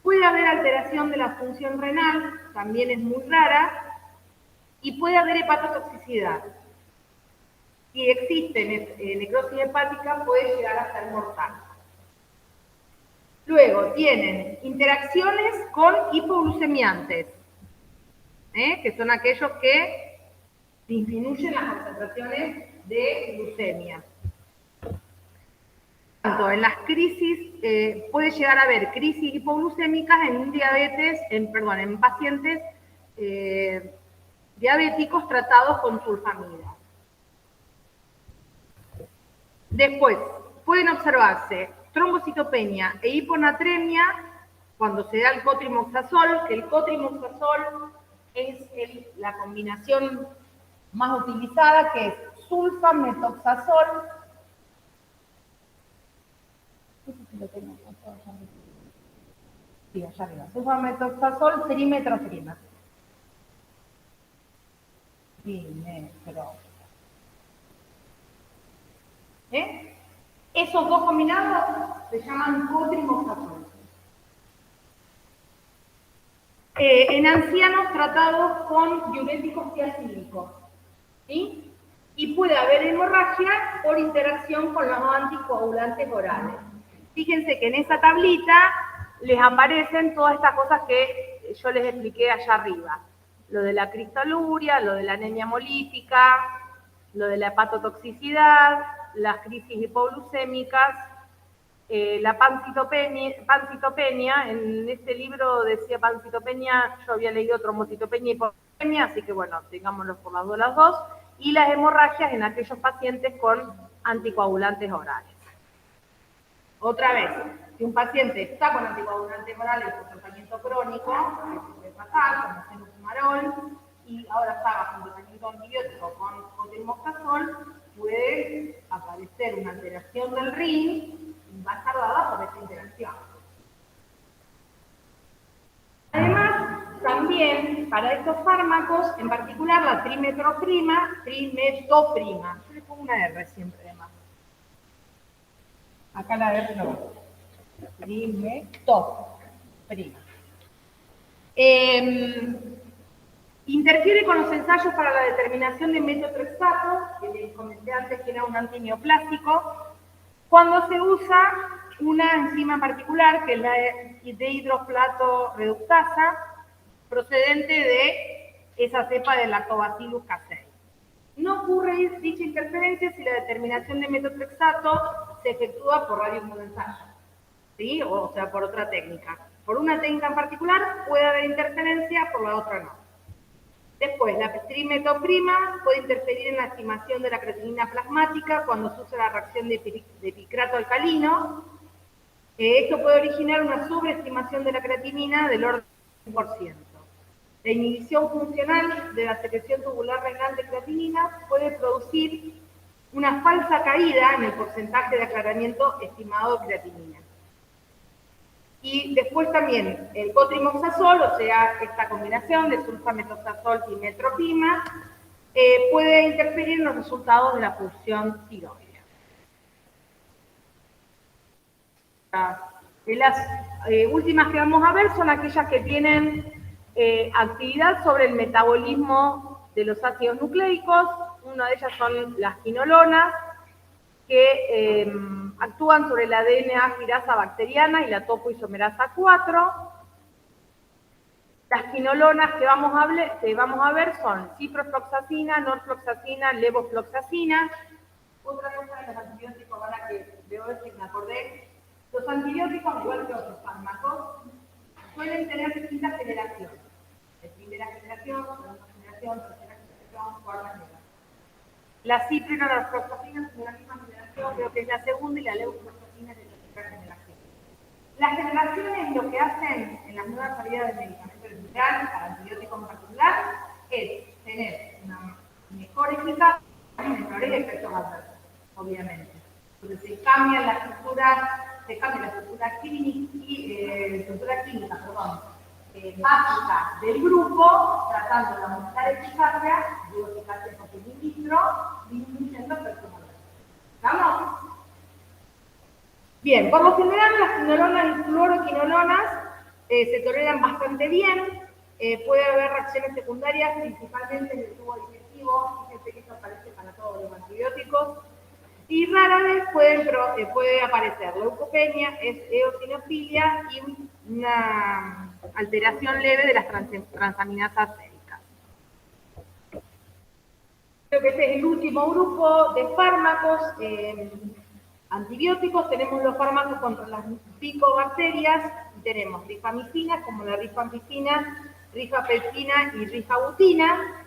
Puede haber alteración de la función renal, también es muy rara, y puede haber hepatotoxicidad. Si existe necrosis hepática, puede llegar a ser mortal. Luego tienen interacciones con hipoglucemiantes, que son aquellos que disminuyen las concentraciones de glucemia. Tanto en las crisis, puede llegar a haber crisis hipoglucémicas en en pacientes diabéticos tratados con sulfamida. Después, pueden observarse trombocitopenia e hiponatremia cuando se da el cotrimoxazol, que el cotrimoxazol es la combinación más utilizada, que es sulfametoxazol. No sé si lo tengo allá arriba. Sí, allá arriba. Sulfametoxazol, trimetroprima. Esos dos combinados se llaman cotrimoxazol. En ancianos tratados con diuréticos tiacílicos, ¿sí? Y puede haber hemorragia por interacción con los anticoagulantes orales. Fíjense que en esa tablita les aparecen todas estas cosas que yo les expliqué allá arriba. Lo de la cristaluria, lo de la anemia hemolítica, lo de la hepatotoxicidad, las crisis hipoglucémicas, la pancitopenia, en este libro decía pancitopenia, yo había leído trombocitopenia y hipoglucemia, así que bueno, tengámoslo por las dos, y las hemorragias en aquellos pacientes con anticoagulantes orales. Otra vez, si un paciente está con anticoagulantes orales por tratamiento crónico, que puede pasar, como fenofumarol, y ahora está bajo un tratamiento antibiótico con cotrimoxazol, puede aparecer una alteración del RIN y va a estar dada por esta interacción. Además, también para estos fármacos, en particular la trimetoprima, yo le pongo una R siempre además. Acá la R no va. Trimetoprima. Interfiere con los ensayos para la determinación de metotrexato, que les comenté antes que era un antineoplásico, cuando se usa una enzima particular, que es la dehidroplato reductasa, procedente de esa cepa de Lactobacillus casei. No ocurre dicha interferencia si la determinación de metotrexato se efectúa por radioinmunoensayo, ¿sí? O sea, por otra técnica. Por una técnica en particular puede haber interferencia, por la otra no. Después, la trimetoprima puede interferir en la estimación de la creatinina plasmática cuando se usa la reacción de picato alcalino. Esto puede originar una sobreestimación de la creatinina del orden del 1%. La inhibición funcional de la secreción tubular renal de creatinina puede producir una falsa caída en el porcentaje de aclaramiento estimado de creatinina. Y después también el cotrimoxazol, o sea, esta combinación de sulfametoxazol y metropima, puede interferir en los resultados de la función tiroidea. Las últimas que vamos a ver son aquellas que tienen actividad sobre el metabolismo de los ácidos nucleicos. Una de ellas son las quinolonas, que actúan sobre la DNA-girasa bacteriana y la topoisomerasa 4. Las quinolonas que vamos a ver son ciprofloxacina, norfloxacina, levofloxacina. Otra cosa de los antibióticos, ahora que veo es que me acordé, los antibióticos, igual que otros fármacos, suelen tener distintas generaciones. De primera generación, segunda generación, tercera generación, cuarta generación. La cipro y la norfloxacina son de la misma generación, creo que es la segunda, y la levofloxacina es de la tercera generación. Las generaciones lo que hacen en las nuevas salidas de medicamentos en general, para antibióticos en particular, es tener una mejor eficacia y menores efectos adversos, obviamente. Entonces se cambia la estructura química, básica del grupo, tratando de aumentar eficacia, digo eficacia porque es in vitro, disminuyendo efectos adversos. ¿Vamos? Bien, por lo general las quinolonas y fluoroquinolonas se toleran bastante bien. Puede haber reacciones secundarias, principalmente en el tubo digestivo. Fíjense que esto aparece para todos los antibióticos. Y rara vez puede aparecer leucopenia, eosinofilia y una alteración leve de las transaminasas séricas. Creo que este es el último grupo de fármacos antibióticos. Tenemos los fármacos contra las picobacterias, y tenemos rifamicinas como la rifampicina, rifapeptina y rifabutina.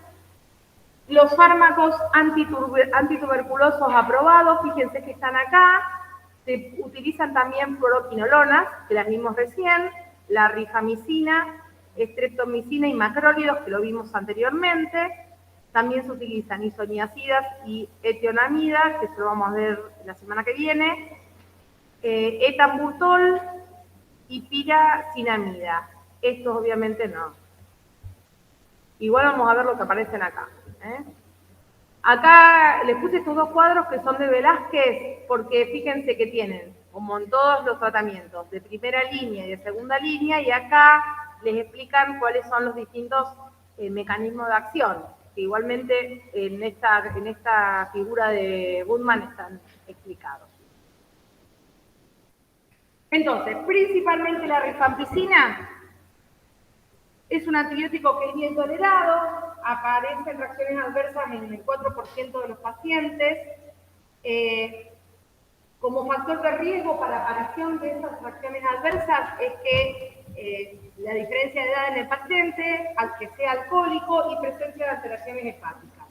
Los fármacos antituberculosos aprobados, fíjense que están acá. Se utilizan también fluoroquinolonas, que las vimos recién, la rifamicina, streptomicina y macrólidos, que lo vimos anteriormente. También se utilizan isoniacidas y etionamidas, que eso lo vamos a ver la semana que viene, etambutol y piracinamida. Estos obviamente no. Igual vamos a ver lo que aparecen acá. Acá les puse estos dos cuadros que son de Velázquez, porque fíjense que tienen, como en todos los tratamientos, de primera línea y de segunda línea, y acá les explican cuáles son los distintos mecanismos de acción, que igualmente en esta figura de Goodman están explicados. Entonces, principalmente la rifampicina es un antibiótico que es bien tolerado, aparecen reacciones adversas en el 4% de los pacientes. Como factor de riesgo para la aparición de esas reacciones adversas es que la diferencia de edad en el paciente, al que sea alcohólico y presencia de alteraciones hepáticas.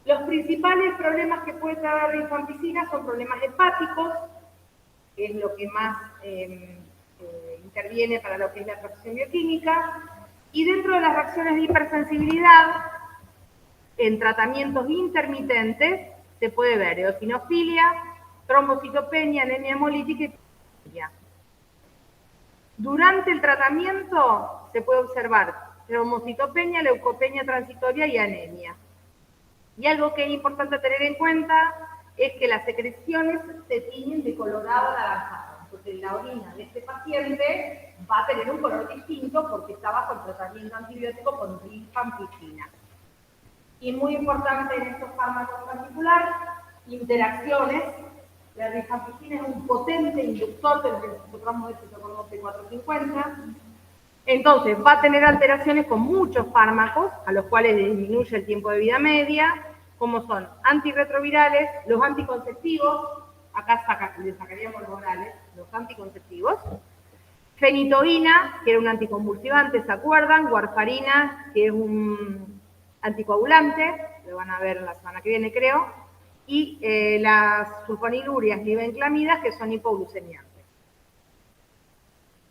Los principales problemas que puede traer la rifampicina son problemas hepáticos, que es lo que más interviene para lo que es la reacción bioquímica, y dentro de las reacciones de hipersensibilidad, en tratamientos intermitentes, se puede ver eosinofilia, trombocitopenia, anemia hemolítica y pneumonia. Durante el tratamiento se puede observar trombocitopenia, leucopenia transitoria y anemia. Y algo que es importante tener en cuenta es que las secreciones se tiñen de colorado anaranjado. Entonces la orina de este paciente va a tener un color distinto porque está bajo el tratamiento antibiótico con rifampicina. Y muy importante en estos fármacos en particular, interacciones. La rifampicina es un potente inductor del receptor de citocromo P450. Entonces va a tener alteraciones con muchos fármacos, a los cuales disminuye el tiempo de vida media, como son antirretrovirales, los anticonceptivos, acá le sacaríamos los orales, los anticonceptivos, fenitoína, que era un anticonvulsivante, ¿se acuerdan? Warfarina, que es un anticoagulante, lo van a ver la semana que viene, creo, y las sulfonilurias, libenclamidas, que son hipoglucemiantes.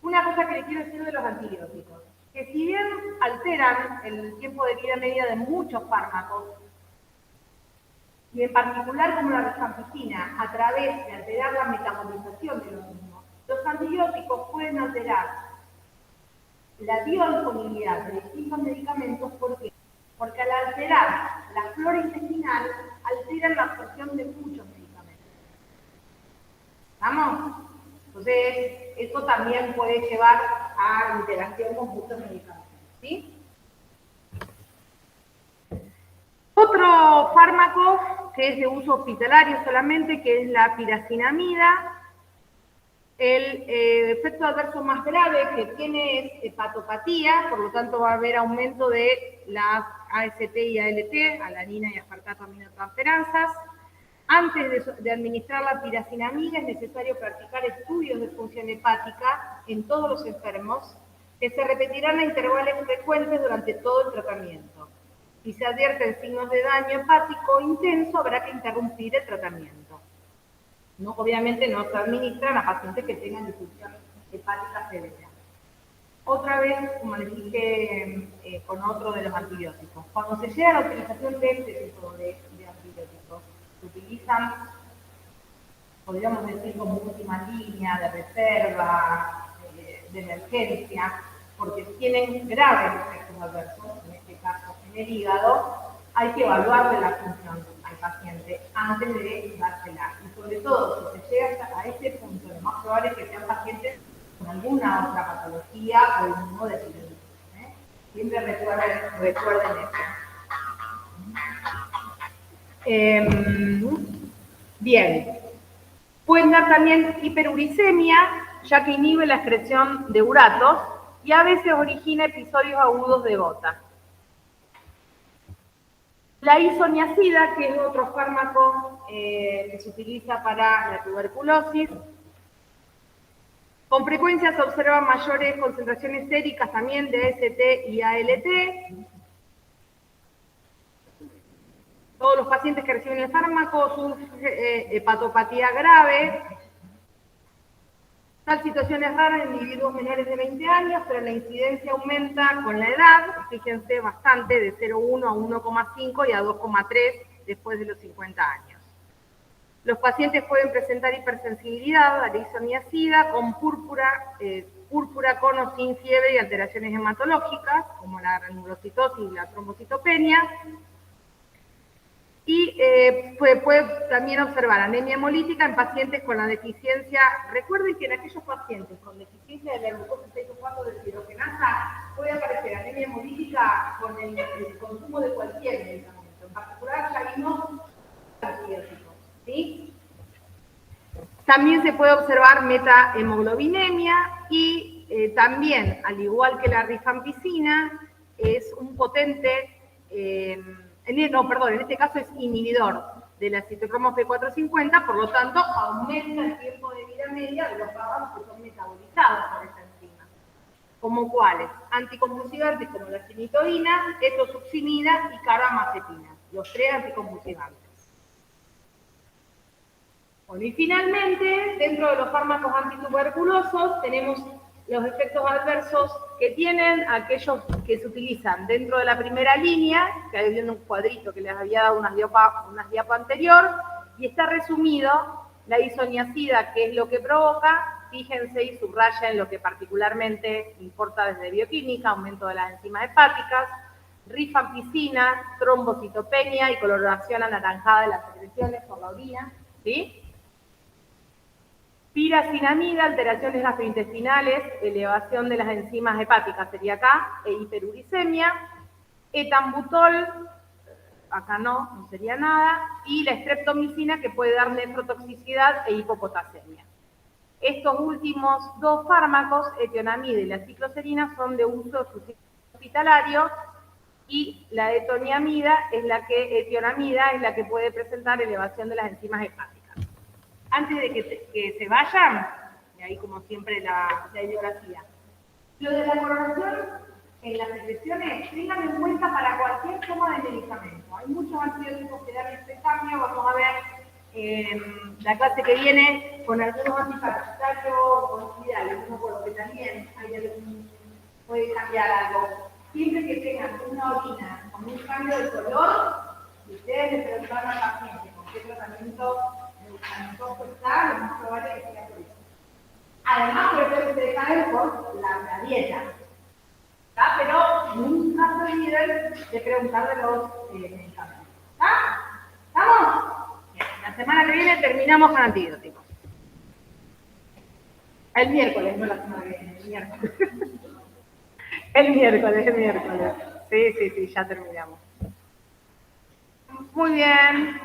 Una cosa que les quiero decir de los antibióticos, que si bien alteran el tiempo de vida media de muchos fármacos, y en particular como la rifampicina, a través de alterar la metabolización de los mismos, los antibióticos pueden alterar la biodisponibilidad de distintos medicamentos. ¿Por qué? Porque al alterar la flora intestinal, alteran la absorción de muchos medicamentos. ¿Vamos? Entonces, eso también puede llevar a interacción con muchos medicamentos. ¿Sí? Otro fármaco que es de uso hospitalario solamente, que es la piracinamida. El efecto adverso más grave que tiene es hepatopatía, por lo tanto va a haber aumento de las AST y ALT, alanina y aspartato aminotransferasas. Antes de administrar la piracinamida es necesario practicar estudios de función hepática en todos los enfermos, que se repetirán a intervalos frecuentes durante todo el tratamiento. Si se advierten signos de daño hepático intenso, habrá que interrumpir el tratamiento. No, obviamente no se administran a pacientes que tengan disfunción hepática severa. Otra vez, como les dije con otro de los antibióticos, cuando se llega a la utilización de este tipo de antibióticos, se utilizan, podríamos decir, como última línea de reserva, de emergencia, porque tienen graves efectos adversos, en este caso en el hígado, hay que evaluarle la función al paciente antes de dársela. Y sobre todo, si se llega a este punto, lo más probable es que sean pacientes con alguna otra patología o inmunodeprimidos. Siempre recuerden eso. Bien. Pueden dar también hiperuricemia, ya que inhibe la excreción de uratos y a veces origina episodios agudos de gota. La isoniazida, que es otro fármaco que se utiliza para la tuberculosis, con frecuencia se observan mayores concentraciones séricas también de AST y ALT. Todos los pacientes que reciben el fármaco sufren hepatopatía grave. Tal situación es rara en individuos menores de 20 años, pero la incidencia aumenta con la edad, fíjense bastante, de 0,1 a 1,5 y a 2,3 después de los 50 años. Los pacientes pueden presentar hipersensibilidad a la isoniazida con púrpura con o sin fiebre y alteraciones hematológicas, como la granulocitosis y la trombocitopenia. Y puede también observar anemia hemolítica en pacientes con la deficiencia. Recuerden que en aquellos pacientes con deficiencia de la glucosa 6,4 de deshidrogenasa puede aparecer anemia hemolítica con el consumo de cualquier medicamento. En particular, ya vimos antibióticos, ¿sí? También se puede observar metahemoglobinemia y también, al igual que la rifampicina, es un potente... en este caso es inhibidor de la citocromo P450, por lo tanto aumenta el tiempo de vida media de los fármacos que son metabolizados por esta enzima. ¿Como cuáles? Anticonvulsivantes como la cinitoína, etosuximida y carbamacetina, los 3 anticonvulsivantes. Bueno, y finalmente, dentro de los fármacos antituberculosos tenemos los efectos adversos que tienen aquellos que se utilizan dentro de la primera línea, que hay un cuadrito que les había dado unas diapo anterior, y está resumido la isoniazida, que es lo que provoca. Fíjense y subrayen lo que particularmente importa desde bioquímica, aumento de las enzimas hepáticas, rifampicina, trombocitopenia y coloración anaranjada de las secreciones por la orina, ¿sí? Piracinamida, alteraciones gastrointestinales, elevación de las enzimas hepáticas sería acá, e hiperuricemia. Etambutol, acá no sería nada. Y la streptomicina, que puede dar nefrotoxicidad e hipopotasemia. Estos últimos dos fármacos, etionamida y la cicloserina, son de uso hospitalario, y la etionamida es la que puede presentar elevación de las enzimas hepáticas. Antes de que se vayan, y ahí como siempre la bibliografía, lo de la coloración en las secreciones, tengan en cuenta para cualquier toma de medicamento. Hay muchos antibióticos que dan este cambio, vamos a ver la clase que viene con algunos antiparasitarios conocidos, no por lo que también puede cambiar algo. Siempre que tengan una orina con un cambio de color, si ustedes le preguntan al paciente con qué tratamiento está, lo más probable es que sea por eso. Además, puede ser que ustedes saben por la dieta. ¿Está? Pero nunca se olviden de preguntar de los medicamentos. ¿Está? ¿Estamos? Bien. La semana que viene terminamos con antibióticos. El miércoles, no la semana que viene, el miércoles. El miércoles. Sí, ya terminamos. Muy bien.